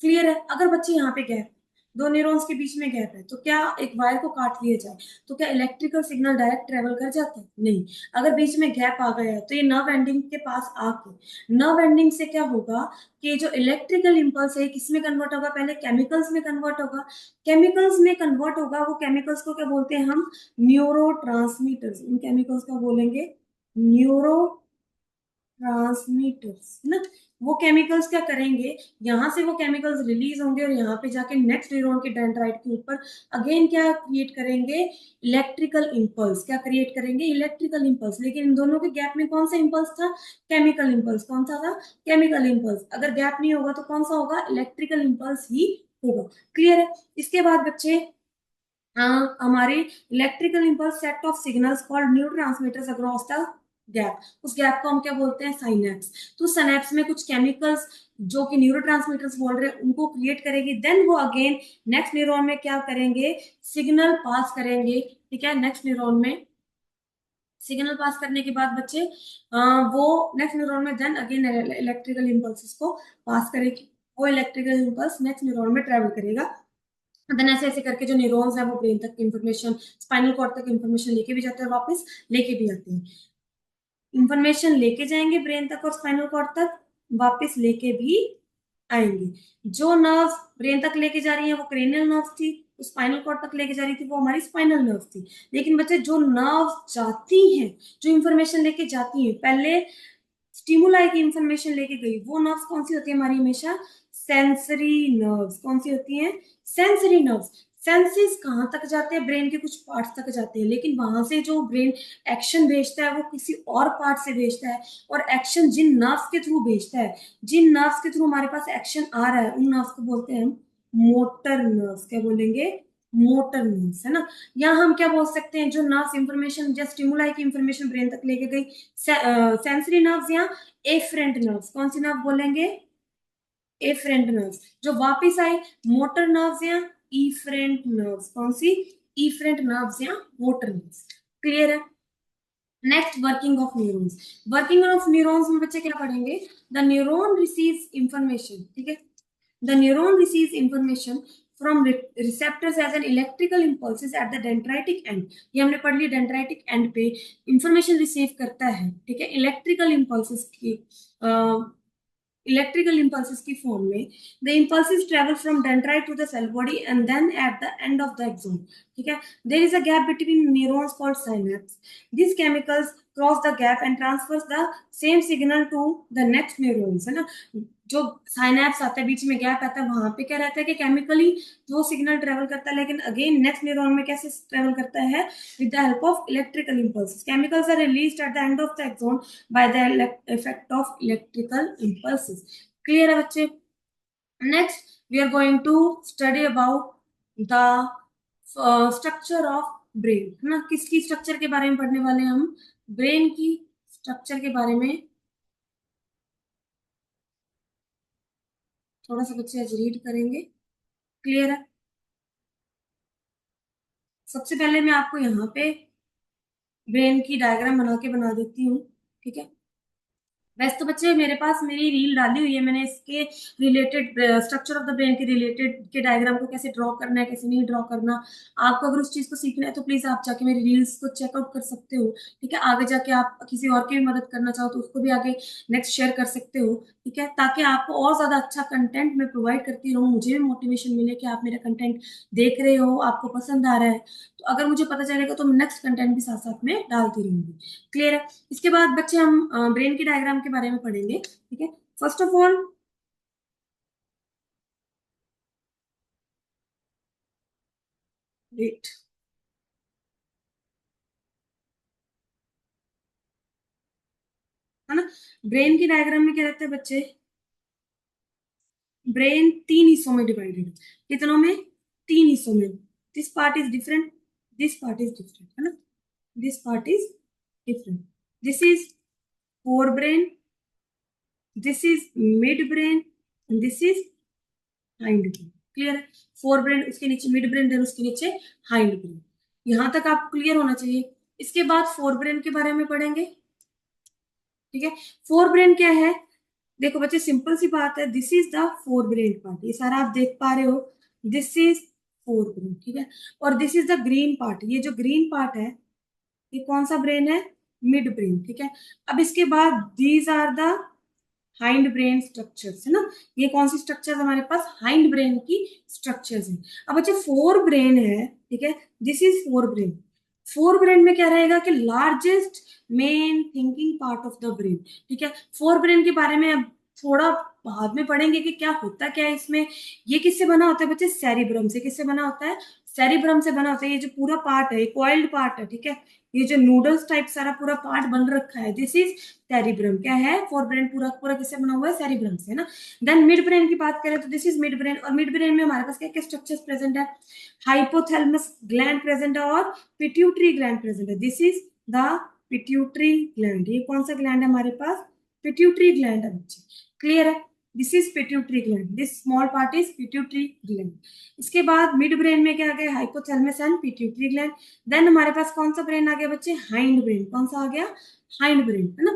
क्लियर है? अगर बच्चे यहाँ पे गैप, दो न्यूरॉन्स के बीच में गैप है, तो क्या एक वायर को काट लिया जाए तो क्या इलेक्ट्रिकल सिग्नल डायरेक्ट ट्रेवल कर जाता है? नहीं। अगर बीच में गैप आ गया है तो ये नर्व एंडिंग के पास आके नर्व एंडिंग से क्या होगा कि जो इलेक्ट्रिकल इंपल्स है किसमें कन्वर्ट होगा? पहले केमिकल्स में कन्वर्ट होगा। केमिकल्स में कन्वर्ट होगा, वो केमिकल्स को क्या बोलते हैं हम? Neuro transmitters. इन केमिकल्स को बोलेंगे न्यूरो ट्रांसमीटर्स, है ना। वो केमिकल्स क्या करेंगे, यहाँ से वो केमिकल्स रिलीज होंगे और यहाँ पे जाके नेक्स्ट न्यूरॉन के डेंड्राइट के ऊपर अगेन क्या क्रिएट करेंगे? Electrical impulse. क्या क्रिएट करेंगे? Electrical impulse. लेकिन इन दोनों के गैप में कौन सा इंपल्स था? Chemical impulse. कौन सा था? Chemical impulse. अगर गैप नहीं होगा तो कौन सा होगा? इलेक्ट्रिकल इंपल्स ही होगा। क्लियर है? इसके बाद बच्चे हमारे electrical impulse set of signals called neurotransmitters across the gap, उस गैप को हम क्या बोलते हैं? साइनेप्स। तो सिनेप्स में कुछ केमिकल्स जो कि न्यूरोट्रांसमीटर्स बोल रहे हैं उनको क्रिएट करेगी, देन वो अगेन नेक्स्ट न्यूरॉन में क्या करेंगे? सिग्नल पास करेंगे। ठीक है, नेक्स्ट न्यूरॉन में सिग्नल पास करने के बाद बच्चे वो नेक्स्ट न्यूरॉन में देन अगेन इलेक्ट्रिकल इंपल्स को पास करेगी। वो इलेक्ट्रिकल इंपल्स नेक्स्ट न्यूरॉन में ट्रेवल करेगा। देन ऐसे ऐसे करके जो न्यूरॉन्स है वो ब्रेन तक इंफॉर्मेशन, स्पाइनल कॉर्ड तक इंफॉर्मेशन लेके भी जाते हैं और वापस लेके भी आते हैं। इंफॉर्मेशन लेके जाएंगे ब्रेन तक और स्पाइनल कॉर्ड तक, वापस लेके भी आएंगे। जो नर्व ब्रेन तक लेके जा रही है वो क्रेनियल नर्व थी, स्पाइनल कॉर्ड तक लेके जा रही थी वो हमारी स्पाइनल नर्व थी। लेकिन बच्चे जो नर्व जाती हैं, जो इंफॉर्मेशन लेके जाती हैं, पहले स्टिमुलाई की इंफॉर्मेशन लेके गई, वो नर्व्स कौन सी होती है हमारी हमेशा? Sensory nerves. कौन सी होती हैं? Sensory nerves. सेंसेस कहाँ तक जाते हैं? ब्रेन के कुछ पार्ट्स तक जाते हैं, लेकिन वहां से जो ब्रेन एक्शन भेजता है वो किसी और पार्ट से भेजता है, और एक्शन जिन नर्व्स के थ्रू भेजता है, जिन नर्व्स के थ्रू हमारे पास एक्शन आ रहा है, उन नर्व्स को बोलते हैं हम मोटर नर्व्स। क्या बोलेंगे? मोटर नर्व्स, है ना। यहाँ हम क्या बोल सकते हैं, जो नर्व्स इंफॉर्मेशन, जो स्टिमुलाई की इंफॉर्मेशन ब्रेन तक लेके गई, सेंसरी नर्व्स या एफरेंट नर्व्स। कौन सी नर्व बोलेंगे? Afferent nerves. जो वापस आई, मोटर नर्व्स या इफरेंट नर्व्स। कौन सी? इफरेंट नर्व्स या मोटर नर्व्स। क्लियर है? Next, working of neurons. Working of neurons में बच्चे क्या पढ़ेंगे? द न्यूरॉन रिसीव्स इंफॉर्मेशन, ठीक है। The neuron receives information from receptors as an electrical impulses at the dendritic end। ये हमने पढ़ लिया, dendritic end पे इंफॉर्मेशन रिसीव करता है, ठीक है, इलेक्ट्रिकल इंपल्सेस की, इलेक्ट्रिकल इंपल्सेस की फॉर्म में। The impulses travel from dendrite to the cell body and then at the end of the axon, ठीक है। There is a gap between neurons called synapse. This chemicals cross the gap and transfers the same signal to the next neurons, है ना। जो synapse आता है, बीच में gap आता है, वहां पे क्या रहता है कि केमिकली वो सिग्नल ट्रेवल करता है, लेकिन अगेन नेक्स्ट न्यूरॉन में कैसे ट्रेवल करता है? With the help of electrical impulse. Chemicals are released at the end of the axon by the effect of electrical impulses। Clear है बच्चे? Next, we are going to study about the structure of brain, है ना। किसकी structure के बारे में पढ़ने वाले हैं हम? ब्रेन की स्ट्रक्चर के बारे में थोड़ा सा बच्चे आज रीड करेंगे। क्लियर है? सबसे पहले मैं आपको यहाँ पे ब्रेन की डायग्राम बना के बना देती हूँ, ठीक है। वैसे तो बच्चे मेरे पास मेरी रील डाली हुई है, मैंने इसके related, structure of the brain के रिलेटेड के डायग्राम को कैसे ड्रॉ करना है, कैसे नहीं ड्रॉ करना। आपको अगर उस चीज को सीखना है तो प्लीज आप जाके मेरी रील्स को चेकआउट कर सकते हो, ठीक है। आगे जाके आप किसी और की भी मदद करना चाहो तो उसको भी आगे नेक्स्ट शेयर कर सकते हो, ठीक है, ताकि आपको और ज्यादा अच्छा कंटेंट मैं प्रोवाइड करती रहूँ, मुझे भी मोटिवेशन मिले कि आप मेरा कंटेंट देख रहे हो, आपको पसंद आ रहा है। तो अगर मुझे पता चलेगा तो मैं नेक्स्ट कंटेंट भी साथ साथ में डालती रहूंगी। क्लियर है? इसके बाद बच्चे हम ब्रेन की डायग्राम के बारे में पढ़ेंगे, ठीक है। फर्स्ट ऑफ ऑल, वेट, है ना। ब्रेन की डायग्राम में क्या रहता है बच्चे? ब्रेन तीन हिस्सों में डिवाइडेड है। कितनों में? तीन हिस्सों में। This part is different, this part is different, है ना। This part is different. This is fore brain, this is mid brain, this is hindbrain. Clear है? फोर ब्रेन, उसके नीचे मिड ब्रेन, देन उसके नीचे हाइंड ब्रेन। यहां तक आप क्लियर होना चाहिए। इसके बाद फोर ब्रेन के बारे में पढ़ेंगे, ठीक है। फोर ब्रेन क्या है? देखो बच्चे, सिंपल सी बात है, this is the fore brain part, ये सारा आप देख पा रहे हो। दिस इज फोर ब्रेन, ठीक है। और this is the green part, ये जो ग्रीन पार्ट है ये कौन सा ब्रेन है? मिड ब्रेन, ठीक है। अब इसके बाद these are the hind brain structures, है ना। ये कौन सी स्ट्रक्चर्स हमारे पास? हाइंड ब्रेन की स्ट्रक्चर्स हैं। अब बच्चे फोर ब्रेन है, ठीक है, this is fore brain. Fore brain में क्या रहेगा कि largest main thinking part of the brain, ठीक है। फोर ब्रेन के बारे में अब थोड़ा बाद में पढ़ेंगे कि क्या होता क्या है इसमें। ये किससे बना होता है बच्चे? सेरिब्रम से। किससे बना होता है? सेरिब्रम से बना होता है। ये जो पूरा पार्ट है, कॉइल्ड पार्ट है, ठीक है। ये जो नूडल्स टाइप सारा पूरा पार्ट बन रखा है, दिस इज सेरिब्रम। क्या है? फोर ब्रेन पूरा पूरा किससे बना हुआ है? सेरिब्रम से, है ना। देन मिड ब्रेन की बात करें तो दिस इज मिड ब्रेन, और मिड ब्रेन में हमारे पास क्या क्या स्ट्रक्चर्स प्रेजेंट है? हाइपोथैलेमस ग्लैंड प्रेजेंट है और पिट्यूटरी ग्लैंड प्रेजेंट है। This is the pituitary gland. ये कौन सा ग्लैंड है हमारे पास? पिट्यूटरी ग्लैंड है बच्चे। क्लियर है? This is pituitary gland, this small part is pituitary gland. इसके बाद मिड ब्रेन में क्या आ गया? Hypothalamus and pituitary gland. Then हमारे पास कौन सा ब्रेन आ गया बच्चे? Hind brain. कौन सा आ गया? हाइंड ब्रेन, है ना।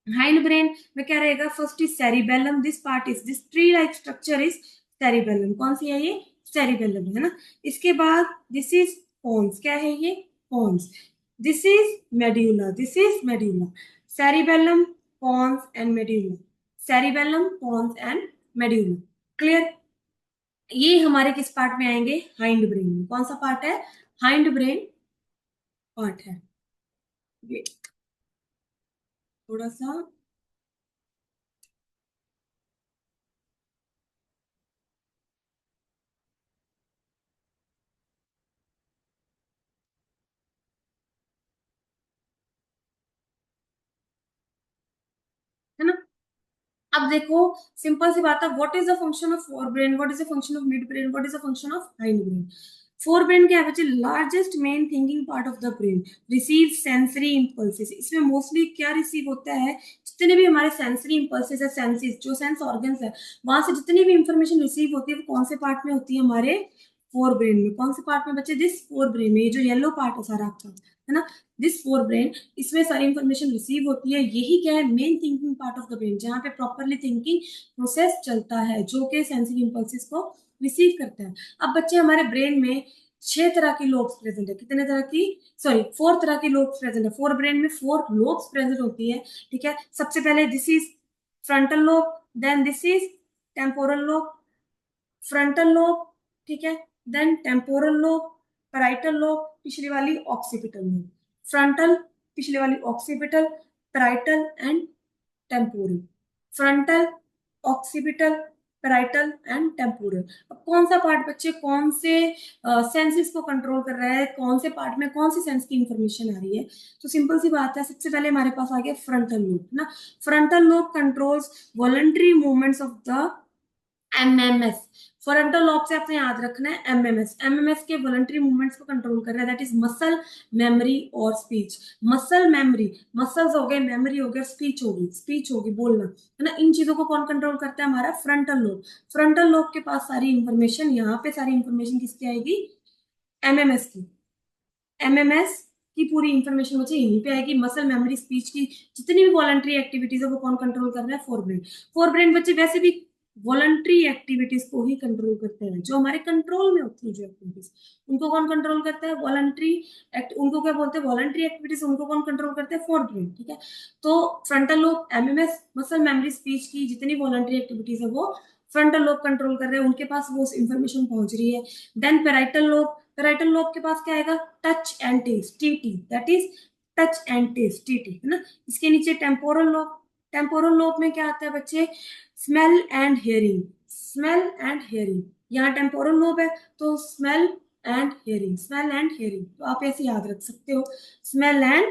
हाइंड ब्रेन में क्या रहेगा? First is cerebellum, this part is, this tree like structure is cerebellum. कौन सी है ये? सेरिबेलम, है ना। इसके बाद दिस इज पोन्स। क्या है ये? Pons. This is medulla, this is medulla. cerebellum, pons and medulla, cerebellum, pons and medulla, clear. ये हमारे किस पार्ट में आएंगे, हाइंड ब्रेन में। कौन सा पार्ट है, हाइंड ब्रेन पार्ट है ये। थोड़ा सा है ना। अब देखो, सिंपल सी बात है, what is the function of fore brain, what is the function of mid brain, what is the function of hind brain. Fore brain क्या है बच्चे, largest main thinking part of the brain, receive sensory impulses. इसमें mostly क्या receive होता है, जितने भी हमारे सेंसरी इंपल्सेस है, सेंसेस जो सेंस ऑर्गन्स है, वहां से जितनी भी इंफॉर्मेशन रिसीव होती है वो कौन से पार्ट में होती है, हमारे फोर ब्रेन में। कौन से पार्ट में बच्चे, दिस फोर ब्रेन में, ये जो येलो पार्ट है सारा आपका, है ना, दिस फोर ब्रेन, इसमें सारी इंफॉर्मेशन रिसीव होती है। यही क्या है, main thinking part of the brain, जहाँ पे प्रॉपरली थिंकिंग प्रोसेस चलता है, जो कि सेंसरी इंपल्सेस को रिसीव करता है। अब बच्चे हमारे ब्रेन में 6 तरह की लोब्स प्रेजेंट है, कितने तरह की, सॉरी 4 तरह की लोब्स प्रेजेंट है। फोर ब्रेन में 4 लोब्स प्रेजेंट होती है, ठीक है। सबसे पहले this is frontal lobe, then this is temporal lobe, frontal lobe, ठीक है, then temporal lobe, parietal lobe, पिछली वाली ऑक्सीपिटल लोब, फ्रंटल, पिछली वाली occipital, parietal and temporal, frontal, occipital, parietal and temporal. अब कौन सा पार्ट बच्चे, कौन से सेंसेस को कंट्रोल कर रहा है, कौन से पार्ट में कौन सी सेंस की इंफॉर्मेशन आ रही है। तो सिंपल सी बात है, सबसे पहले हमारे पास आ गया फ्रंटल लोब, है ना। Frontal lobe controls voluntary movements of the MMS. Frontal lobe से आपने याद रखना है एमएमएस, एमएमएस के वॉलंटरी मूवमेंट्स को कंट्रोल कर रहा है, दैट इज मसल मेमोरी और स्पीच। मसल मेमोरी, मसल्स हो गए, मेमोरी हो गया, स्पीच होगी, स्पीच होगी, बोलना, है ना। इन चीजों को कौन कंट्रोल करता है, हमारा फ्रंटल लोब। फ्रंटल लोब के पास सारी इंफॉर्मेशन, यहाँ पे सारी इंफॉर्मेशन किसकी आएगी, एमएमएस की। एमएमएस की पूरी इंफॉर्मेशन मुझे यहीं पे आएगी। मसल मेमोरी स्पीच की जितनी भी वॉलंटरी एक्टिविटीज है वो कौन कंट्रोल कर रहा है, फोर ब्रेन। फोर ब्रेन बच्चे वैसे भी वॉलंटरी एक्टिविटीज को ही कंट्रोल करते हैं, जो हमारे कंट्रोल में होती है जो एक्टिविटीज, उनको कौन कंट्रोल करता है, वॉलंटरी एक्ट, उनको क्या बोलते हैं, वॉलंटरी एक्टिविटीज, उनको कौन कंट्रोल करते हैं, फोर ब्रेन, ठीक है। तो frontal lobe, MMS, muscle memory speech की जितनी वॉलंटरी एक्टिविटीज है वो फ्रंटल लोब कंट्रोल कर रहे हैं, उनके पास वो इंफॉर्मेशन पहुंच रही है। Then parietal lobe, parietal lobe के पास क्या आएगा, touch and taste, TT, that is touch and taste, TT, है ना। इसके नीचे टेम्पोरल लोब, टेम्पोरल लोब में क्या आता है बच्चे, smell and hearing, smell and hearing. यहाँ टेम्पोरल लोब है तो smell and hearing, smell and hearing, तो आप ऐसे याद रख सकते हो, smell and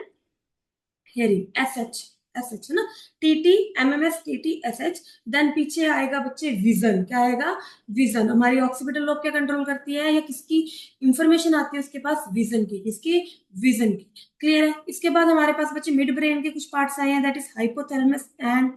hearing, S H, S H, है ना। TT, MMS, TT, S H. देन पीछे आएगा बच्चे विजन, क्या आएगा, विजन। हमारी ऑक्सीपिटल लोब क्या कंट्रोल करती है, या किसकी इंफॉर्मेशन आती है उसके पास, विजन की, किसकी, विजन की, क्लियर है। इसके बाद हमारे पास बच्चे मिड ब्रेन के कुछ पार्ट्स आए हैं, that is hypothalamus and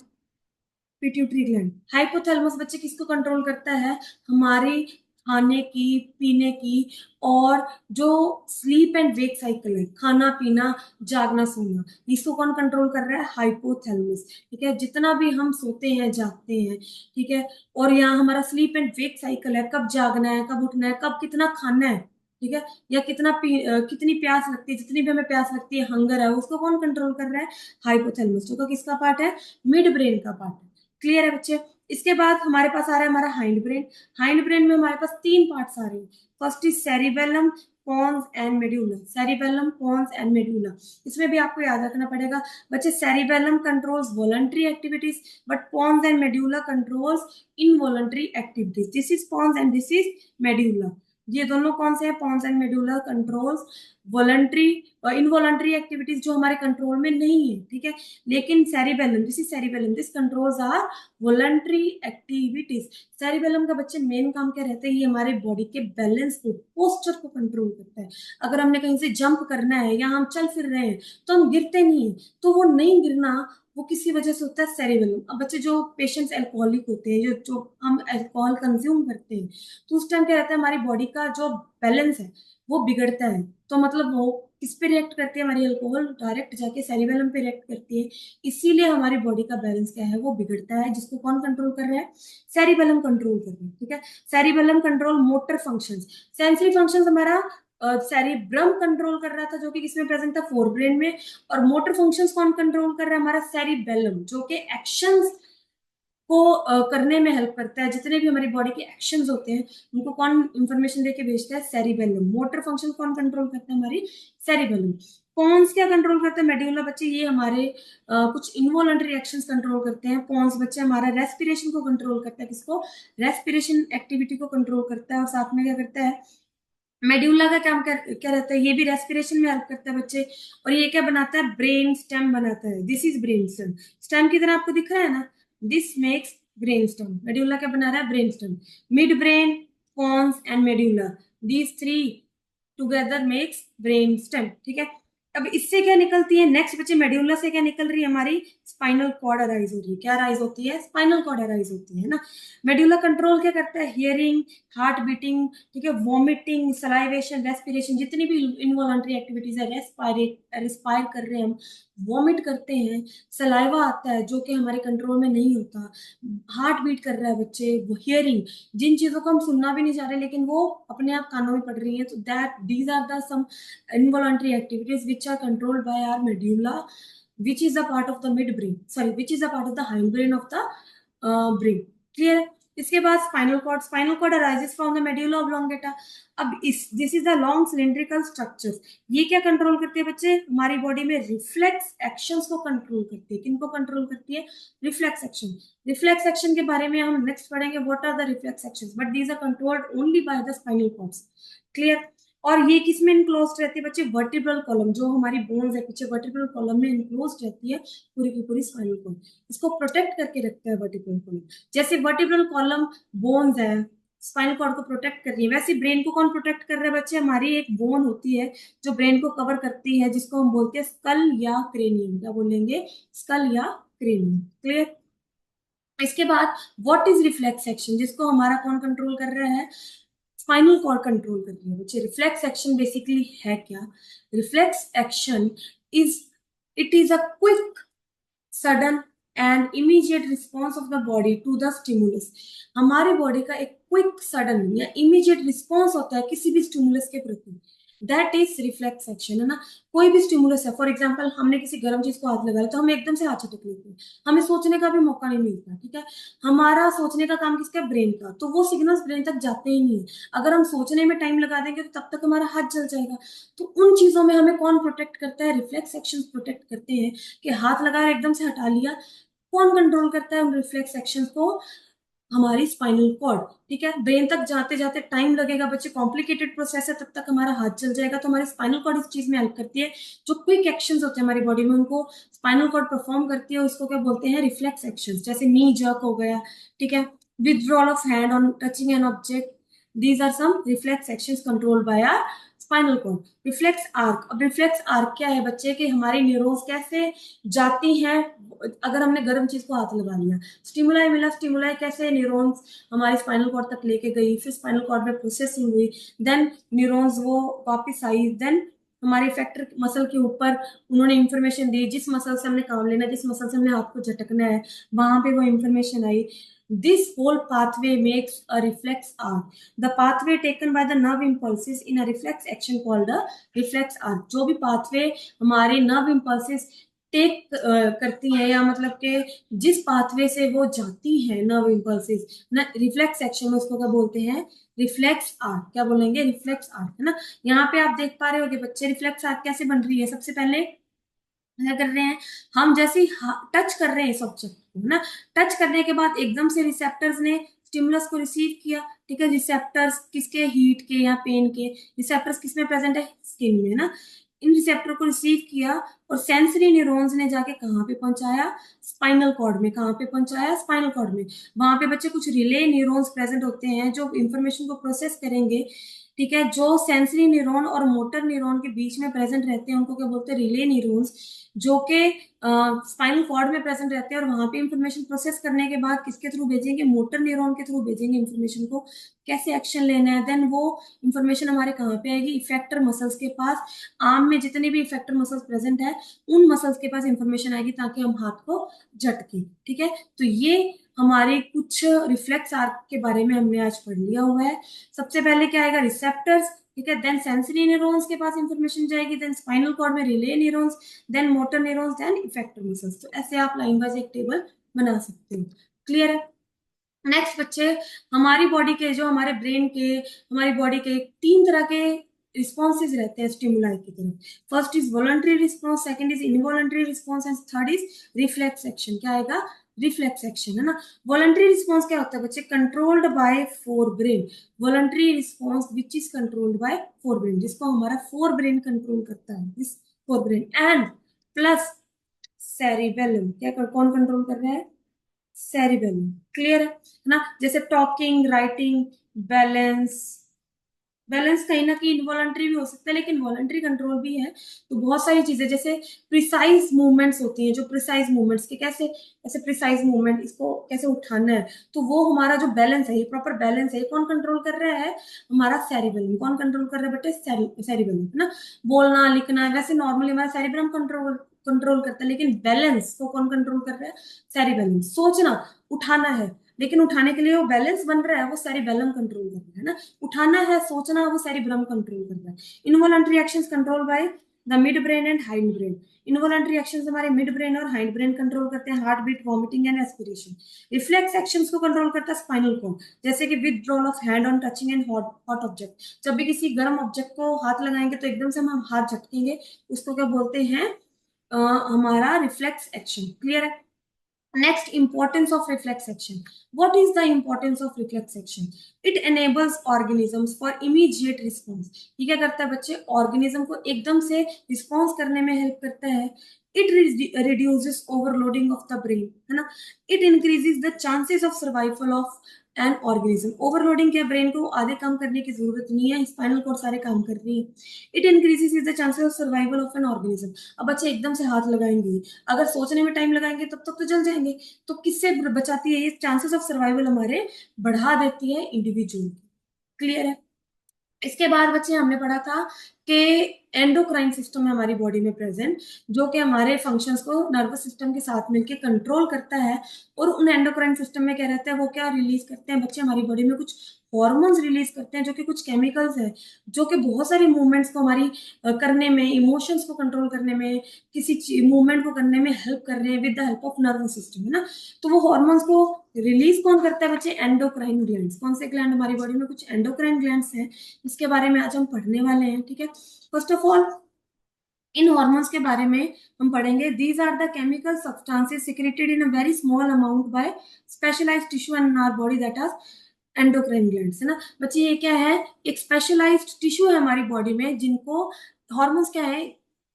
pituitary gland. Hypothalamus बच्चे किसको कंट्रोल करता है, हमारी खाने की, पीने की, और जो स्लीप एंड वेक साइकिल है, खाना पीना, जागना सोना, इसको कौन कंट्रोल कर रहा है, हाइपोथैलेमस, ठीक है। जितना भी हम सोते हैं जागते हैं, ठीक है, और यहाँ हमारा स्लीप एंड वेक साइकिल है, कब जागना है, कब उठना है, कब कितना खाना है, ठीक है, या कितनी प्यास लगती है, जितनी भी हमें प्यास लगती है, हंगर है, उसको कौन कंट्रोल कर रहा है, हाइपोथैलेमस, जो कि किसका पार्ट है, मिड ब्रेन का पार्ट है, क्लियर है बच्चे। इसके बाद हमारे पास आ रहा है हमारा हाइंड ब्रेन। हाइंड ब्रेन में हमारे पास 3 पार्ट्स आ रहे हैं, first is cerebellum, pons and medulla, cerebellum, pons and medulla. इसमें भी आपको याद रखना पड़ेगा बच्चे, cerebellum controls voluntary activities, but pons and medulla controls involuntary activities, this is pons and this is medulla. ये दोनों कौन से हैं, pons and medulla controls voluntary और इनवॉलंटरी एक्टिविटीज जो हमारे कंट्रोल में नहीं है, ठीक है। लेकिन cerebellum, this is cerebellum, this controls are voluntary activities. Cerebellum का बच्चे मेन काम क्या रहता है, ये हमारे बॉडी के बैलेंस को, पोस्चर को कंट्रोल करता है। अगर हमने कहीं से जंप करना है या हम चल फिर रहे हैं तो हम गिरते नहीं है, तो वो नहीं गिरना वो किसी वजह से होता है, सेरिबेलम। अब बच्चे जो पेशेंट्स अल्कोहलिक होते हैं, जो जो हम अल्कोहल कंज्यूम करते हैं, तो उस टाइम क्या रहता है, हमारी बॉडी का जो बैलेंस है वो बिगड़ता है। तो मतलब वो किस पे रिएक्ट करती है, हमारी अल्कोहल डायरेक्ट जाके सेरिबेलम पे रिएक्ट करती है, इसीलिए हमारी बॉडी का बैलेंस क्या है, वो बिगड़ता है, जिसको कौन कंट्रोल कर रहा है, सेरिबेलम कंट्रोल कर रहा है, ठीक है। Cerebellum control motor functions, sensory functions हमारा सेरिब्रम कंट्रोल कर रहा था, जो कि किसमें प्रेजेंट था, फोर ब्रेन में। और मोटर फंक्शंस कौन कंट्रोल कर रहा है, हमारा सेरिबेलम, जो कि एक्शंस को करने में हेल्प करता है। जितने भी हमारी बॉडी के एक्शंस होते हैं उनको कौन इंफॉर्मेशन देके भेजता है, सेरिबेलम। मोटर फंक्शन कौन कंट्रोल करता है, हमारी सेरिबेलम। पॉन्स क्या कंट्रोल करते हैं, मेड्यूला बच्चे, ये हमारे कुछ इनवॉलंटरी एक्शंस कंट्रोल करते हैं। पॉन्स बच्चे हमारा रेस्पिरेशन को कंट्रोल करता है, किसको, रेस्पिरेशन एक्टिविटी को कंट्रोल करता है। और साथ में क्या करता है, मेड्यूला का काम क्या रहता है, ये भी रेस्पिरेशन में हेल्प करता है बच्चे। और ये क्या बनाता है, ब्रेन स्टेम बनाता है। This is brain stem, stem की तरह आपको दिख रहा है ना, this makes brain stem. Medulla क्या बना रहा है, brain stem. Mid brain, pons and medulla, these three together makes brain stem, ठीक है। अब इससे क्या निकलती है नेक्स्ट बच्चे, मेड्यूला से क्या निकल रही है, हमारी स्पाइनल कॉर्ड अराइज हो रही है। क्या अराइज होती है, स्पाइनल कॉर्ड अराइज होती है ना। मेड्यूला कंट्रोल क्या करता है, हियरिंग, हार्ट बीटिंग, ठीक है, वॉमिटिंग, सलाइवेशन, रेस्पिरेशन, जितनी भी इनवॉलंटरी एक्टिविटीज है, रिस्पायर कर रहे हैं हम, वॉमिट करते हैं, सलाइवा आता है जो कि हमारे कंट्रोल में नहीं होता, हार्ट बीट कर रहा है बच्चे, वो हियरिंग, जिन चीजों को हम सुनना भी नहीं चाह रहे लेकिन वो अपने आप कानों में पड़ रही है, तो that these are the some involuntary activities which are controlled by our medulla, which is a part of the midbrain, sorry, which is a part of the hindbrain of the brain, clear है। इसके बाद spinal cord arises from the medulla oblongata. अब इस this is the long cylindrical structure, ये क्या control करती है बच्चे, हमारी बॉडी में रिफ्लेक्स एक्शंस को कंट्रोल करती है। किनको कंट्रोल करती है, रिफ्लेक्स एक्शन। रिफ्लेक्स एक्शन के बारे में हम नेक्स्ट पढ़ेंगे, what are the reflex actions, but these are controlled only by the spinal cords, clear. और ये किसमें इनक्लोज रहती है बच्चे, वर्टिब्रल कॉलम, जो हमारी बोन्स है पीछे वर्टिब्रल कॉलम में इनक्लोज रहती है पूरी की पूरी स्पाइनल कॉर्ड, इसको प्रोटेक्ट करके रखता है वर्टिब्रल कॉलम। जैसे वर्टिब्रल कॉलम बोन्स है, स्पाइनल कॉर्ड को प्रोटेक्ट कर रही है, वैसे ब्रेन को कौन प्रोटेक्ट कर रहा है बच्चे, हमारी एक बोन होती है जो ब्रेन को कवर करती है, जिसको हम बोलते हैं स्कल या क्रेनियम। क्या बोलेंगे, स्कल या क्रेनियम, क्लियर। इसके बाद व्हाट इज रिफ्लेक्स एक्शन, जिसको हमारा कौन कंट्रोल कर रहा है, स्पाइनल कॉर्ड कंट्रोल कर रही है बच्चे। रिफ्लेक्स एक्शन बेसिकली है क्या, reflex action is, it is a quick, sudden and immediate response of the body to the stimulus. हमारी बॉडी का एक क्विक, सडन या इमीडिएट रिस्पॉन्स होता है किसी भी स्टिमुलस के प्रति, दैट इज रिफ्लेक्स एक्शन, है ना। कोई भी स्टिमुलस है, फॉर एग्जाम्पल हमने किसी गर्म चीज को हाथ लगाया तो हम एकदम से हाथ झटक लेते हैं, हमें सोचने का भी मौका नहीं मिलता, ठीक है। हमारा सोचने का काम किसका, ब्रेन का, तो वो सिग्नल्स ब्रेन तक जाते ही नहीं है। अगर हम सोचने में टाइम लगा देंगे तो तब तक हमारा हाथ जल जाएगा। तो उन चीजों में हमें कौन प्रोटेक्ट करता है, रिफ्लेक्स एक्शन प्रोटेक्ट करते हैं। कि हाथ लगाया एकदम से हटा लिया, कौन कंट्रोल करता है उन रिफ्लेक्स एक्शंस को, हमारी स्पाइनल कॉर्ड, ठीक है। ब्रेन तक जाते जाते टाइम लगेगा बच्चे, कॉम्प्लिकेटेड प्रोसेस है, तब तक हमारा हाथ जल जाएगा। तो हमारी स्पाइनल कॉर्ड इस चीज में हेल्प करती है, जो क्विक एक्शंस होते हैं हमारी बॉडी में उनको स्पाइनल कॉर्ड परफॉर्म करती है, उसको क्या बोलते हैं, रिफ्लेक्स एक्शंस। जैसे नी जर्क हो गया, ठीक है, withdrawal of hand on touching an object, these are some reflex actions controlled by our spinal cord. Reflex arc, अब रिफ्लेक्स आर्क क्या है बच्चे, कि हमारी न्यूरॉन्स कैसे जाती हैं, अगर हमने गर्म चीज को हाथ लगा लिया, स्टिमुलाई मिला, स्टिमुलाई कैसे न्यूरॉन्स हमारे स्पाइनल कॉर्ड तक लेके गई, फिर स्पाइनल कॉर्ड में प्रोसेसिंग हुई, देन न्यूरॉन्स वो वापस आई, देन हमारे इफेक्टर मसल के ऊपर उन्होंने इंफॉर्मेशन दी, जिस मसल से हमने काम लेना है, जिस मसल से हमने हाथ को झटकना है, वहां पे वो information I. This whole pathway makes a reflex arc, the pathway taken by the nerve impulses in a reflex action called a reflex arc। जो भी pathway हमारे nerve impulses टेक करती है, या मतलब कि जिस पाथवे से वो जाती है नर्व इम्पल्सिस ना, रिफ्लेक्स एक्शन में उसको क्या बोलते हैं, रिफ्लेक्स आर्क। क्या बोलेंगे, रिफ्लेक्स आर्क, है ना। यहाँ पे आप देख पा रहे होगे बच्चे, रिफ्लेक्स आर्क कैसे बन रही है। सबसे पहले क्या कर रहे हैं, हम जैसे टच कर रहे हैं इस ऑब्जेक्ट को, है ना, टच करने के बाद एकदम से रिसेप्टर्स ने स्टिमुलस को रिसीव किया, ठीक है। रिसेप्टर्स किसके, हीट के या पेन के, रिसेप्टर्स किसमें प्रेजेंट है, स्किन में, ना। इन रिसेप्टर को रिसीव किया और सेंसरी न्यूरॉन्स ने जाके कहाँ पे पहुंचाया, स्पाइनल कॉर्ड में। कहाँ पे पहुंचाया, स्पाइनल कॉर्ड में। वहां पे बच्चे कुछ रिले न्यूरॉन्स प्रेजेंट होते हैं जो इंफॉर्मेशन को प्रोसेस करेंगे, ठीक है। जो सेंसरी न्यूरॉन और मोटर न्यूरॉन के बीच में प्रेजेंट रहते हैं उनको क्या बोलते हैं, रिले न्यूरॉन्स, जो कि स्पाइनल कॉर्ड में प्रेजेंट रहते हैं। और वहां पे इंफॉर्मेशन प्रोसेस करने के बाद किसके थ्रू भेजेंगे, मोटर न्यूरॉन के थ्रू भेजेंगे इंफॉर्मेशन को, कैसे एक्शन लेना है। देन वो इंफॉर्मेशन हमारे कहाँ पे आएगी, इफेक्टर मसल्स के पास। आर्म में जितने भी इफेक्टर मसल्स प्रेजेंट है उन मसल्स के पास इंफॉर्मेशन आएगी, ताकि हम हाथ को झटके, ठीक है। तो ये हमारे कुछ रिफ्लेक्स आर्क के बारे में हमने आज पढ़ लिया हुआ है। सबसे पहले क्या आएगा, रिसेप्टर्स, ठीक है, देन सेंसरी न्यूरॉन्स के पास इंफॉर्मेशन जाएगी, देन स्पाइनल कॉर्ड में relay neurons, then motor neurons, then effector muscles. तो ऐसे आप लाइन वाइज एक टेबल बना सकते हो। क्लियर है? नेक्स्ट बच्चे, हमारी बॉडी के जो हमारे ब्रेन के, हमारी बॉडी के तीन तरह के रिस्पॉन्सेज रहते हैं स्टिमुलाई की तरफ। First is voluntary response, second is involuntary response and third is reflex action. क्या आएगा? रिफ्लेक्स एक्शन, है ना। वॉलंटरी रिस्पॉन्स क्या होता है बच्चे? Controlled by fore brain. Voluntary response which is controlled by fore brain, जिसको हमारा फोर ब्रेन कंट्रोल करता है, this fore brain and plus cerebellum. क्या कौन कंट्रोल कर रहा है? सेरिबेलम। क्लियर है ना। जैसे टॉकिंग, राइटिंग, बैलेंस। बैलेंस कहीं ना कहीं इनवॉलंटरी भी हो सकता है, लेकिन वॉलंटरी कंट्रोल भी है। तो बहुत सारी चीजें, जैसे प्रिसाइज मूवमेंट्स होती हैं, जो प्रिसाइज मूवमेंट्स के कैसे, ऐसे प्रिसाइज मूवमेंट, इसको कैसे उठाना है, तो वो हमारा जो बैलेंस है, ये प्रॉपर बैलेंस है, ये कौन कंट्रोल कर रहा है? हमारा सेरिबेलम। कौन कंट्रोल कर रहा है बेटे? सेरिबेलम, है ना। बोलना, लिखना, वैसे नॉर्मली हमारा सेरिबेलम कंट्रोल कंट्रोल करता है, लेकिन बैलेंस को कौन कंट्रोल कर रहा है? सेरिबेलम। सोचना, उठाना है, लेकिन उठाने के लिए वो बैलेंस बन रहा है, वो सेरिबेलम कंट्रोल कर रहा है ना। उठाना है, सोचना, वो सेरिब्रम कंट्रोल कर रहा है। Involuntary actions control by the mid brain and hind brain. Involuntary actions हमारे मिड ब्रेन और हाइंड ब्रेन कंट्रोल करते हैं, heart beat, vomiting and aspiration. Reflex actions को कंट्रोल करता है स्पाइनल कॉर्ड, जैसे कि withdrawal of hand on touching and hot hot object. जब भी किसी गर्म ऑब्जेक्ट को हाथ लगाएंगे तो एकदम से हम हाथ झटकेंगे, उसको क्या बोलते हैं? हमारा रिफ्लेक्स एक्शन। क्लियर है? Next, importance of reflex action. What is the importance of reflex action? It enables organisms for immediate response. ये क्या करता है बच्चे? ऑर्गेनिज्म को एकदम से रिस्पॉन्स करने में हेल्प करता है। It reduces overloading of the brain, है ना। It increases the chances of survival of an organism. Overloading क्या? ब्रेन को आधे काम करने की जरूरत नहीं है, स्पाइनल कोड सारे काम कर रही है। It increases the chances of survival of an organism. अब बच्चे एकदम से हाथ लगाएंगे, अगर सोचने में टाइम लगाएंगे तब तक तो जल जाएंगे। तो किससे बचाती है ये? चांसेस ऑफ सर्वाइवल हमारे बढ़ा देती है इंडिविजुअल। क्लियर है? इसके बाद बच्चे हमने पढ़ा था कि एंडोक्राइन सिस्टम है हमारी बॉडी में प्रेजेंट, जो कि हमारे फंक्शंस को नर्वस सिस्टम के साथ मिलकर कंट्रोल करता है। और उन एंडोक्राइन सिस्टम में क्या रहता है? वो क्या रिलीज करते हैं बच्चे? हमारी बॉडी में कुछ हॉर्मोन्स रिलीज करते हैं, जो कि कुछ केमिकल्स है, जो कि बहुत सारी मूवमेंट्स को हमारी करने में, इमोशंस को कंट्रोल करने में, किसी मूवमेंट को करने में हेल्प कर रहे हैं with the help of nervous system, है ना। तो वो हॉर्मोन्स को रिलीज कौन करता है बच्चे? Endocrine glands. कौन से ग्लैंड? हमारी बॉडी में कुछ एंडोक्राइन ग्लैंड्स हैं, इसके बारे में आज हम पढ़ने वाले हैं। ठीक है, first of all in hormones के बारे में हम पढ़ेंगे। These are the chemical substances secreted in a very small amount by specialized tissue in our body, that are endocrine glands, है ना। बच्चे ये क्या है? एक स्पेशलाइज्ड टिश्यू है हमारी बॉडी में, जिनको हॉर्मोन्स क्या है?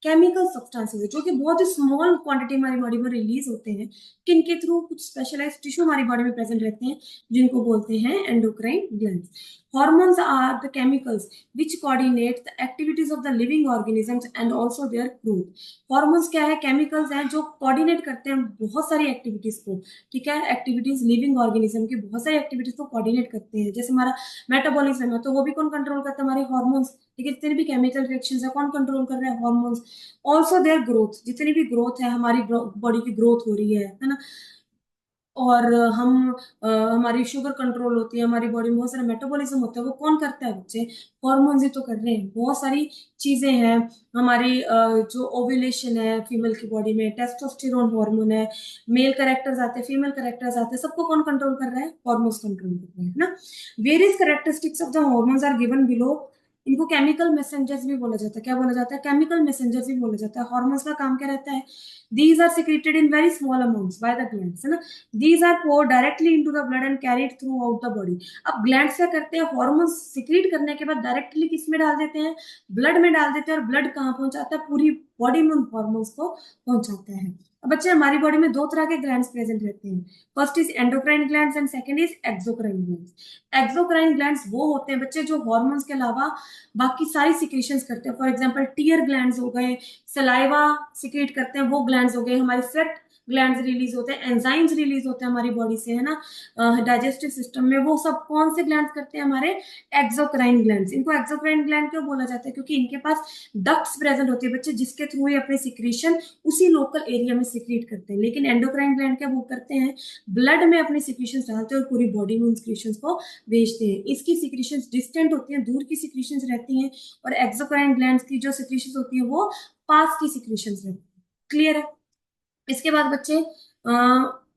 केमिकल सब्सटेंसेस है, जो कि बहुत ही स्मॉल क्वांटिटी हमारी बॉडी में रिलीज होते हैं। किनके थ्रू? कुछ स्पेशलाइज्ड टिश्यू हमारी बॉडी में प्रेजेंट रहते हैं, जिनको बोलते हैं endocrine glands. Hormones are the chemicals which coordinate the activities of the living organisms and also their growth. Hormones क्या है? केमिकल्स हैं जो कोऑर्डिनेट करते हैं बहुत सारी एक्टिविटीज को। ठीक है, एक्टिविटीज लिविंग ऑर्गेनिज्म की बहुत सारी एक्टिविटीज को कोऑर्डिनेट करते हैं। जैसे हमारा मेटाबॉलिज्म है, तो वो भी कौन कंट्रोल करता है? हमारे हॉर्मोन्स। ठीक है, जितने भी केमिकल रिएक्शंस है, कौन कंट्रोल कर रहा है? हॉर्मोन्स। ऑल्सो देयर ग्रोथ, जितनी भी ग्रोथ है, हमारी बॉडी की ग्रोथ हो रही है ना। और हम हमारी शुगर कंट्रोल होती है, हमारी बॉडी में बहुत सारा मेटाबॉलिज्म होता है, वो कौन करता है बच्चे? हॉर्मोन्स ही तो कर रहे हैं। बहुत सारी चीजें हैं हमारी, जो ओव्यूलेशन है फीमेल की बॉडी में, टेस्टोस्टेरोन हार्मोन है, मेल कैरेक्टर्स आते हैं, फीमेल कैरेक्टर्स आते हैं, सबको कौन कंट्रोल कर रहा है? हॉर्मोन्स कंट्रोल कर रहे हैं ना। Various characteristics of the hormones are given below. इनको केमिकल मैसेंजर्स भी बोला जाता है। क्या बोला जाता है? केमिकल मैसेंजर्स भी बोला जाता है। हॉर्मोन्स का काम क्या रहता है? These are secreted in very small amounts by the glands, है ना। These are poured directly into the blood and carried throughout the body. अब ग्लैंड्स क्या करते हैं? हॉर्मोन्स सिक्रीट करने के बाद डायरेक्टली किस में डाल देते हैं? ब्लड में डाल देते हैं। और ब्लड कहाँ पहुंचाता है? पूरी बॉडी में उन हॉर्मोन्स को पहुंचाता है। अब बच्चे, हमारी बॉडी में दो तरह के ग्लैंड्स प्रेजेंट रहते हैं। First is endocrine glands and second is exocrine glands. Exocrine glands वो होते हैं बच्चे जो हॉर्मोन्स के अलावा बाकी सारी सिक्रीशंस करते हैं। फॉर एग्जांपल टीयर ग्लैंड्स हो गए, सलाइवा सिक्रीट करते हैं, वो ग्लैंड्स हो गए। हमारी स्वेट ग्लैंड्स रिलीज होते हैं, एंजाइम्स रिलीज होते हैं हमारी बॉडी से, है ना, डाइजेस्टिव सिस्टम में। वो सब कौन से ग्लैंड्स करते हैं? हमारे एक्सोक्राइन ग्लैंड्स। इनको एक्सोक्राइन ग्लैंड क्यों बोला जाता है? क्योंकि इनके पास डक्ट्स प्रेजेंट होती है बच्चे, जिसके थ्रू ये अपने सिक्रीशन उसी लोकल एरिया में सिक्रीट करते हैं। लेकिन एंडोक्राइन ग्लैंड क्या वो करते हैं? ब्लड में अपनी सिक्रीशन डालते हैं और पूरी बॉडी में उन सिक्रीशन को भेजते हैं। इसकी सिक्रीशन डिस्टेंट होती हैं, दूर की सिक्रीशन रहती हैं, और एक्सोक्राइन ग्लैंड्स की जो सिक्रीशन होती है वो पास की सिक्रीशन रहती है। क्लियर है? इसके बाद बच्चे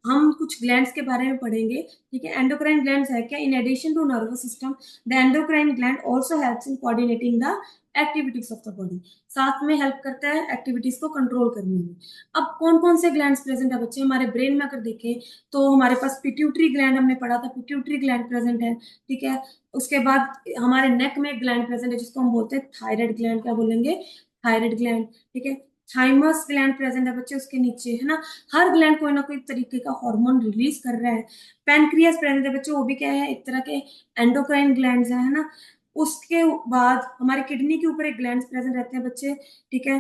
हम कुछ ग्लैंड्स के बारे में पढ़ेंगे। ठीक है, एंडोक्राइन ग्लैंड्स है क्या? In addition to nervous system, the endocrine gland also helps in coordinating the activities of the body. साथ में हेल्प करता है एक्टिविटीज को कंट्रोल करने में। अब कौन कौन से ग्लैंड्स प्रेजेंट है बच्चे हमारे ब्रेन में? अगर देखें तो हमारे पास पिट्यूटरी ग्लैंड, हमने पढ़ा था, पिट्यूटरी ग्लैंड प्रेजेंट है। ठीक है, उसके बाद हमारे नेक में एक ग्लैंड प्रेजेंट है जिसको हम बोलते हैं थायराइड ग्लैंड। क्या बोलेंगे? Thyroid gland. ठीक है, थाइमस ग्लैंड प्रेजेंट है बच्चे उसके नीचे, है ना। हर ग्लैंड कोई ना कोई तरीके का हार्मोन रिलीज कर रहा है। पैनक्रियास प्रेजेंट है बच्चे, वो भी क्या है? एक तरह के एंडोक्राइन ग्लैंड्स है ना। उसके बाद हमारे किडनी के ऊपर एक ग्लैंड्स प्रेजेंट रहते हैं बच्चे। ठीक है,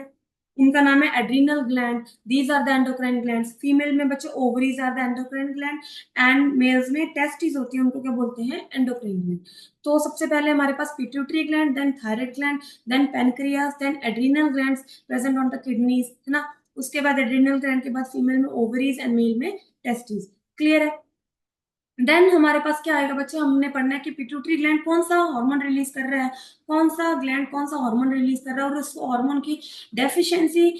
उनका नाम है adrenal gland. These are the endocrine glands. Female में बच्चे ovaries are the endocrine gland, and males में टेस्टिस होती है, उनको क्या बोलते हैं? Endocrine gland. तो सबसे पहले हमारे पास pituitary gland, then thyroid gland, then pancreas, then adrenal glands present on the kidneys, है ना। उसके बाद एड्रीनल ग्लैंड के बाद फीमेल में ओवरीज एंड मेल में टेस्टिस। क्लियर है? देन हमारे पास क्या आएगा बच्चे? हमने पढ़ना है कि पिट्यूटरी ग्लैंड कौन सा हार्मोन रिलीज कर रहा है, कौन सा ग्लैंड कौन सा हार्मोन रिलीज कर रहा है, और उस हार्मोन की डेफिशिएंसी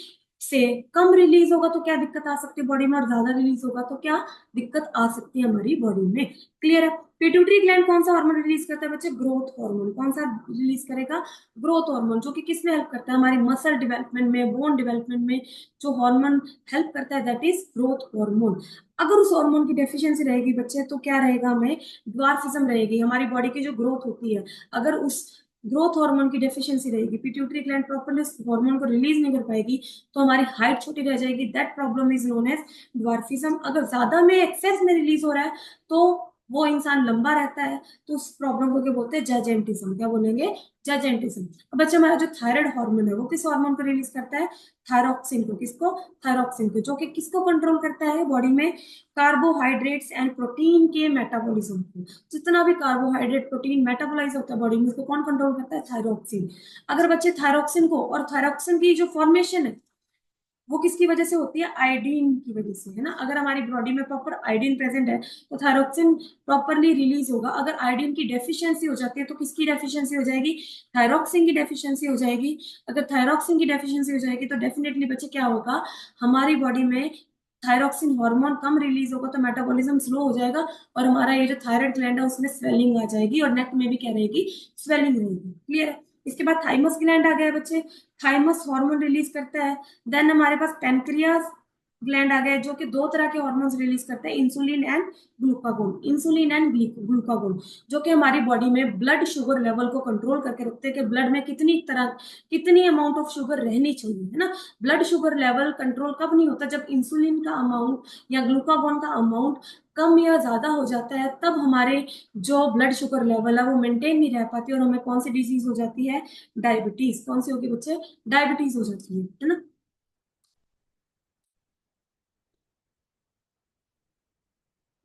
से कम रिलीज होगा तो क्या दिक्कत आ सकती है बॉडी में, और ज्यादा रिलीज होगा तो क्या दिक्कत आ सकती है हमारी बॉडी में। क्लियर है? पिट्यूटरी ग्लैंड कौन सा हार्मोन रिलीज करता है बच्चे? Growth hormone. कौन सा रिलीज करेगा? ग्रोथ हार्मोन, जो कि किस में हेल्प करता है? हमारी मसल डेवलपमेंट में, बोन डेवलपमेंट में जो हार्मोन हेल्प करता है दैट इज ग्रोथ हार्मोन। अगर उस हार्मोन की डेफिशिएंसी रहेगी बच्चे तो क्या रहेगा? हमें ड्वार्फिज्म रहेगी, हमारी बॉडी की जो ग्रोथ होती है। अगर उस ग्रोथ हार्मोन की डेफिशिएंसी रहेगी, पिट्यूटरी ग्लैंड प्रॉपर्ली उस हार्मोन को रिलीज नहीं कर पाएगी, तो हमारी हाइट छोटी रह जाएगी। That problem is known as dwarfism. अगर ज्यादा में एक्सेस में रिलीज हो रहा है तो वो इंसान लंबा रहता है, तो उस प्रॉब्लम को क्या बोलते हैं? जजेंटिज्म। क्या बोलेंगे? जजेंटिज्म। अब बच्चे हमारा जो थायराइड हार्मोन है वो किस हार्मोन को रिलीज करता है? थायरोक्सिन को। किसको? थायरोक्सिन को, जो कि किसको कंट्रोल करता है बॉडी में? कार्बोहाइड्रेट्स एंड प्रोटीन के मेटाबॉलिज्म को। जितना भी कार्बोहाइड्रेट प्रोटीन मेटाबोलाइज होता है बॉडी में, उसको कौन कंट्रोल करता है? थायरोक्सिन। अगर बच्चे थायरोक्सिन को, और थायरोक्सिन की जो फॉर्मेशन है वो किसकी वजह से होती है? आयोडीन की वजह से, है ना। अगर हमारी बॉडी में प्रॉपर आयोडीन प्रेजेंट है तो थायरोक्सिन प्रॉपरली रिलीज होगा। अगर आयोडीन की डेफिशिएंसी हो जाती है तो किसकी डेफिशिएंसी हो जाएगी? थायरोक्सिन की डेफिशिएंसी हो जाएगी। अगर थायरोक्सिन की डेफिशिएंसी हो जाएगी तो डेफिनेटली बच्चे क्या होगा? हमारी बॉडी में थायरोक्सिन हार्मोन कम रिलीज होगा तो मेटाबॉलिज्म स्लो हो जाएगा, और हमारा ये जो थायराइड ग्लैंड है उसमें स्वेलिंग आ जाएगी, और नेक में भी क्या रहेगी? स्वेलिंग रहेगी। क्लियर है? इसके बाद थाइमस ग्लैंड आ गया बच्चे। थाइमस हार्मोन रिलीज करता है। देन हमारे पास पेनक्रियास ग्लैंड आ गया, जो कि दो तरह के हार्मोन्स रिलीज करते हैं, insulin and glucagon. Insulin and glucagon, जो कि हमारी बॉडी में ब्लड शुगर लेवल को कंट्रोल करके रखते हैं कि ब्लड में कितनी अमाउंट ऑफ शुगर रहनी चाहिए, है ना। ब्लड शुगर लेवल कंट्रोल कब नहीं होता? जब इंसुलिन का अमाउंट या ग्लूकागोन का अमाउंट कम या ज्यादा हो जाता है, तब हमारे जो ब्लड शुगर लेवल है वो मेंटेन नहीं रह पाती, और हमें कौन सी डिजीज हो जाती है? डायबिटीज। कौन सी होगी बच्चे? डायबिटीज हो जाती है ना।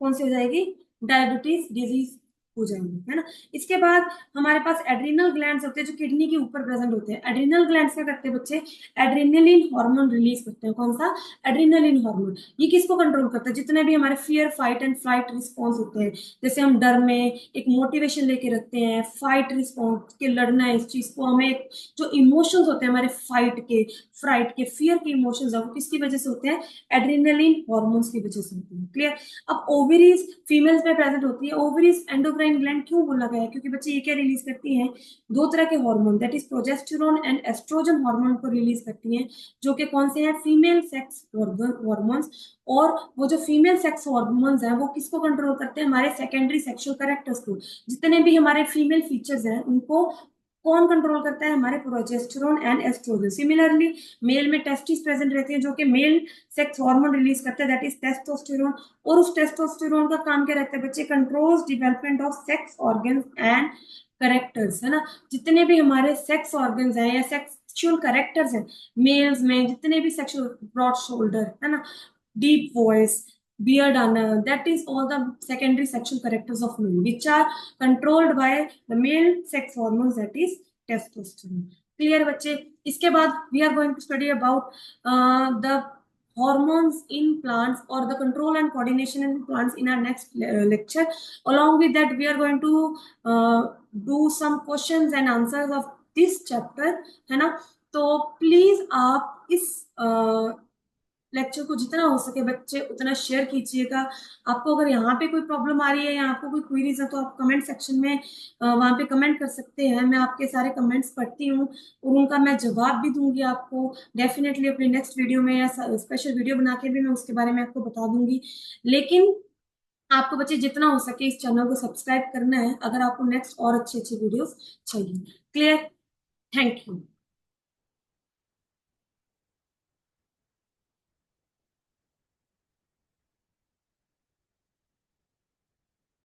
कौन सी हो जाएगी? डायबिटीज डिजीज हो जाएंगे, है ना। इसके बाद हमारे पास एड्रिनल ग्लैंड्स होते हैं जो किडनी के ऊपर प्रेजेंट होते हैं। एड्रिनल ग्लैंड्स क्या करते हैं बच्चे? एड्रेनलिन हार्मोन रिलीज करते हैं। कौन सा? Adrenaline hormone. ये किसको कंट्रोल करता है? जितने भी हमारे fear fight and flight response होते हैं, जैसे हम डर में एक मोटिवेशन लेके रखते हैं, फाइट रिस्पॉन्स के लड़ना है इस चीज को, हमें जो इमोशंस होते हैं हमारे फाइट के, फ्राइट के, फियर के इमोशंस है, वो किसकी वजह से होते हैं? एड्रेनलिन हार्मोन्स की वजह से होते हैं। क्लियर? अब ओवरीज फीमेल्स में प्रेजेंट होती है। ओवरीज एंडोक्राइन ग्लैंड क्यों बोला गया है? क्योंकि बच्चे ये क्या रिलीज करती हैं? दो तरह के hormone, that is progesterone and estrogen hormone को रिलीज करती हैं, जो कि कौन से हैं? Female sex hormones. और वो जो फीमेल सेक्स हार्मोन्स हैं वो किसको कंट्रोल करते हैं? हमारे सेकेंडरी सेक्सुअल कैरेक्टर्स को। जितने भी हमारे फीमेल फीचर्स हैं उनको कौन कंट्रोल करता है? हमारे progesterone and estrogen. Similarly male में टेस्टिस प्रेजेंट रहती है, जो कि मेल सेक्स हार्मोन रिलीज करते हैं, दैट इज टेस्टोस्टेरोन। और उस टेस्टोस्टेरोन का काम क्या रहता है बच्चे? Controls development of sex organs and characters, है ना। जितने भी हमारे सेक्स ऑर्गन्स हैं या सेक्सुअल करेक्टर्स हैं मेल्स में, जितने भी सेक्सुअल, ब्रॉड शोल्डर, है ना, deep voice, beard honor. That is all the secondary sexual characters of men, which are controlled by the male sex hormones, that is testosterone. Clear बच्चे? इसके बाद we are going to study about the hormones in plants or the control and coordination in plants in our next lecture. Along with that, we are going to do some questions and answers of this chapter, है ना? तो please आप इस lecture को जितना हो सके बच्चे उतना शेयर कीजिएगा। आपको अगर यहाँ पे कोई प्रॉब्लम आ रही है या आपको कोई क्वेरीज है तो आप कमेंट सेक्शन में वहां पे कमेंट कर सकते हैं। मैं आपके सारे कमेंट्स पढ़ती हूँ और उनका मैं जवाब भी दूंगी आपको डेफिनेटली अपनी नेक्स्ट वीडियो में, या स्पेशल वीडियो बना के भी मैं उसके बारे में आपको बता दूंगी। लेकिन आपको बच्चे जितना हो सके इस चैनल को सब्सक्राइब करना है अगर आपको नेक्स्ट और अच्छी अच्छी वीडियोस चाहिए। क्लियर? Thank you.